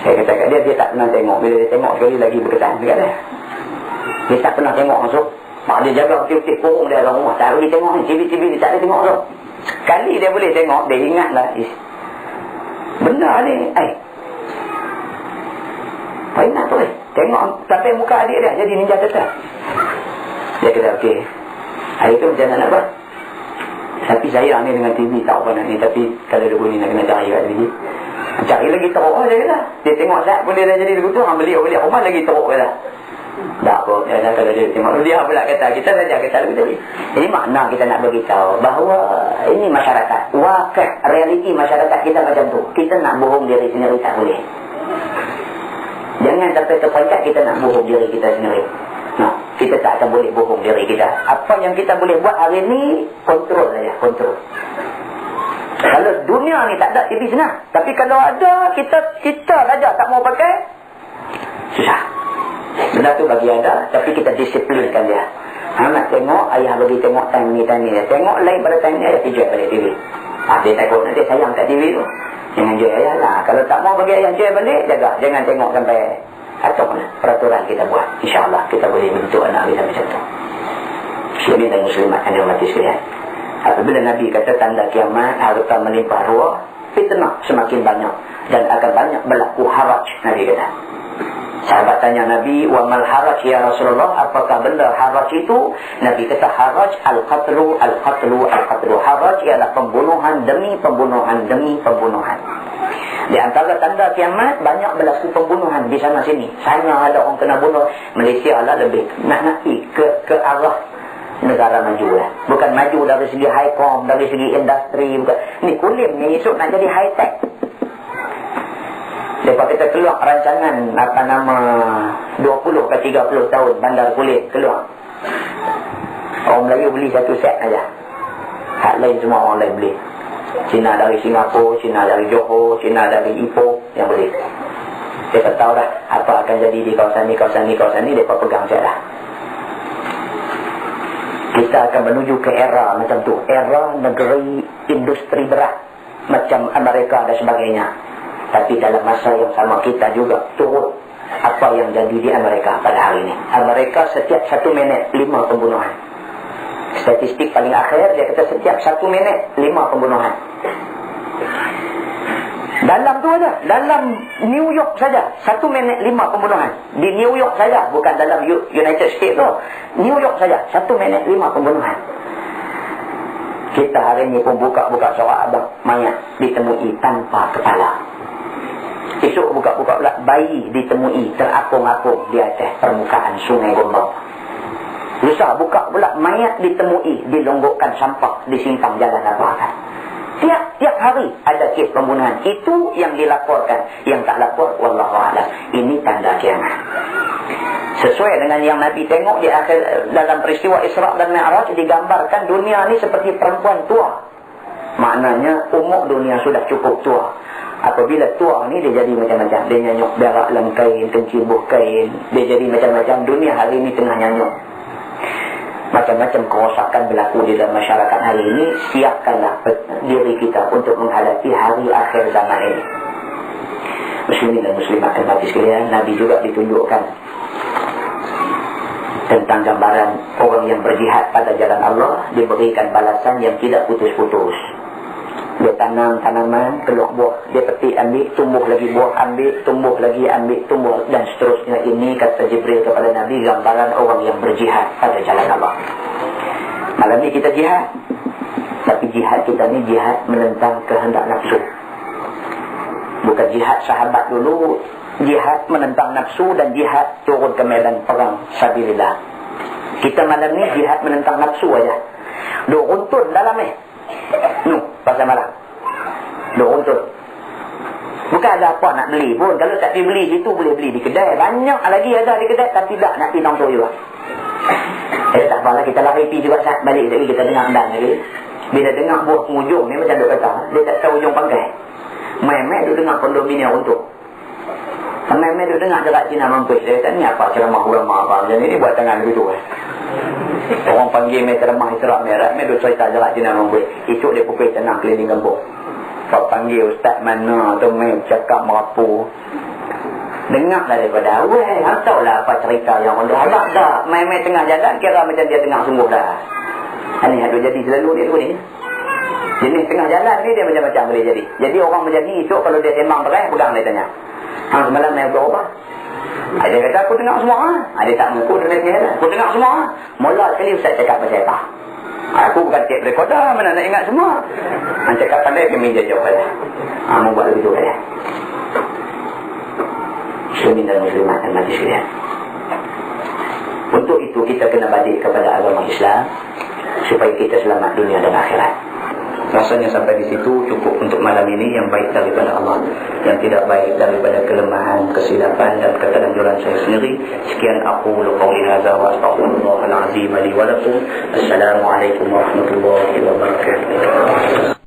Saya kata kat dia tak pernah tengok. Bila dia tengok sekali lagi berkesan dekat dia. Dia tak pernah tengok masuk. Mak dia jaga betul-betul kurung dia dalam rumah. Tak boleh tengok ni. TV-TV dia tak boleh tengok tu. Sekali dia boleh tengok, dia ingatlah. Benar ni. Apa ingat tu tengok sampai muka adik dia jadi Ninja Turtle. Dia kata okey. Hari tu macam nak buat. Tapi saya ni dengan TV tak apa nak ni. Tapi kalau dia boleh nak kena cari kat TV. Cari lagi teruk je lah. Dia tengok saat boleh dah jadi begitu. Orang beli rumah lagi teruk je lah. Tak apa, kalau dia tengok dia pula kata kita saja kata lebih tadi. Jadi makna kita nak beritahu bahawa ini masyarakat, wakil realiti masyarakat kita macam tu. Kita nak bohong diri sendiri tak boleh. Jangan sampai terpencet kita nak bohong diri kita sendiri. Kita tak akan boleh bohong diri kita. Apa yang kita boleh buat hari ni, kontrol saja, kontrol. Kalau dunia ni tak ada TV senang. Tapi kalau ada, kita saja tak mau pakai, susah. Benda tu bagi ada, tapi kita disiplinkan dia. Nak tengok, ayah bagi tengok time ni. Tengok lain pada time ni, ayah pergi jual balik TV. Dia takut nanti sayang kat TV tu. Jangan jual ayah lah. Kalau tak mau bagi ayah jual balik, jaga. Jangan tengok sampai atok lah. Peraturan kita buat. InsyaAllah kita boleh bentuk anak kita macam tu. Muslimin dan muslimat yang dirahmati sekalian. Apabila Nabi kata tanda kiamat, harta melimpah ruah, fitnah semakin banyak. Dan akan banyak berlaku haraj, Nabi kata. Sahabat tanya Nabi, wa mal haraj ya Rasulullah, apakah benda haraj itu? Nabi kata haraj al-qatlu al-qatlu al-qatlu. Haraj ialah pembunuhan demi pembunuhan demi pembunuhan. Di antara tanda kiamat banyak berlaku pembunuhan di sana sini. Sana ada orang kena bunuh, Malaysia lah lebih nak ke arah negara maju lah. Bukan maju dari segi high com, dari segi industri, bukan. Ni kulim ni esok nak jadi high tech. Lepas kita keluar rancangan 20 ke 30 tahun bandar kulit keluar. Orang Melayu beli satu set aja. Hak lain semua orang lain beli. Cina dari Singapura, Cina dari Johor, Cina dari Ipoh yang beli. Mereka tahu dah apa akan jadi di kawasan ni, mereka pegang je dah. Kita akan menuju ke era macam tu. Era negeri industri berat. Macam Amerika dan sebagainya. Tapi dalam masa yang sama kita juga turut apa yang jadi di Amerika pada hari ini. Amerika setiap 1 minit 5 pembunuhan. Statistik paling akhir dia kata setiap 1 minit 5 pembunuhan. Dalam tu aja, dalam New York saja 1 minit 5 pembunuhan. Di New York saja, bukan dalam United States tu. New York saja 1 minit 5 pembunuhan. Kita hari ini pun buka-buka surat abang mayat ditemui tanpa kepala. Esok buka-buka pula bayi ditemui terapung-apung di atas permukaan sungai Gombau. Lusa buka pula mayat ditemui dilonggokkan sampah disimpang jalan apa-apa. Tiap hari ada kes pembunuhan. Itu yang dilaporkan. Yang tak lapor wallahu a'lam. Ini tanda kiamat. Sesuai dengan yang Nabi tengok di akhir dalam peristiwa Isra' dan Mi'raj, digambarkan dunia ni seperti perempuan tua. Maknanya umur dunia sudah cukup tua. Apabila tua ni dia jadi macam-macam. Dia nyanyuk berak dalam kain, tencibuh kain. Dia jadi macam-macam. Dunia hari ini tengah nyanyuk. Macam-macam kerosakan berlaku di dalam masyarakat hari ini. Siapkanlah diri kita untuk menghadapi hari akhir zaman ini. Muslimin dan muslimat dan hati sekalian, Nabi juga ditunjukkan tentang gambaran orang yang berjihad pada jalan Allah, diberikan balasan yang tidak putus-putus. Dia tanam tanaman, keluar buah, dia petik ambil, tumbuh lagi buah, ambil, tumbuh lagi, ambil, tumbuh, dan seterusnya. Ini kata Jibril kepada Nabi, gambaran orang yang berjihad pada jalan Allah. Malam ni kita jihad, tapi jihad kita ni jihad menentang kehendak nafsu. Bukan jihad sahabat dulu, jihad menentang nafsu dan jihad turun ke medan perang sabilillah. Kita malam ni jihad menentang nafsu aja. Duk runtun dalam ni. Pasal malam duk runtun. Bukan ada apa nak beli pun. Kalau tak pergi beli situ, boleh beli di kedai. Banyak lagi ada di kedai, tapi tak nak pergi nongkrong juga. Tak apalah, kita lari pergi juga saat balik lagi, kita dengar dan lagi. Bila dengar buah penghujung ni macam duk kata, dia tak tahu hujung pangkai. Main-main duk dengar kondominium untuk. Main-main duk dengar dekat Cina Mampus. Dia kata, ni apa ceramah-uramah apa macam ni, buat tangan begitu. Orang panggil mereka remah Isra' Mi'raj, mereka duk cerita dekat Cina Mampus. Esok dia pukul tenang keliling kampung. Kau panggil ustaz mana tu main cakap merapu. Dengarlah daripada awal. Hang tahulah apa cerita yang orang dah dah main-main tengah jalan, kira macam dia tengah sungguh dah. Ini ada jadi selalu dia dulu ni. Jenis tengah jalan ni dia macam-macam boleh jadi. Jadi orang macam ni esok kalau dia sembang terai, pegang dia tanya. Hang semalam main berapa? Ada kata aku tengok semua. Ada tak mengaku dia kata aku tengok semua. Mula sekali ustaz cakap pasal apa? Aku bukan cek rekorder, mana nak ingat semua. Han cakap pandai ke meja jauh pada. Mau buat begitu pada. Muslimin dan muslimat dan mati sekalian. Untuk itu kita kena balik kepada agama Islam supaya kita selamat dunia dan akhirat. Rasanya sampai di situ cukup untuk malam ini. Yang baik daripada Allah, yang tidak baik daripada kelemahan, kesilapan dan keterlanjuran saya sendiri. Sekian aku qauli hadza wa astaghfirullahal azim li wa lakum. Assalamualaikum warahmatullahi wabarakatuh.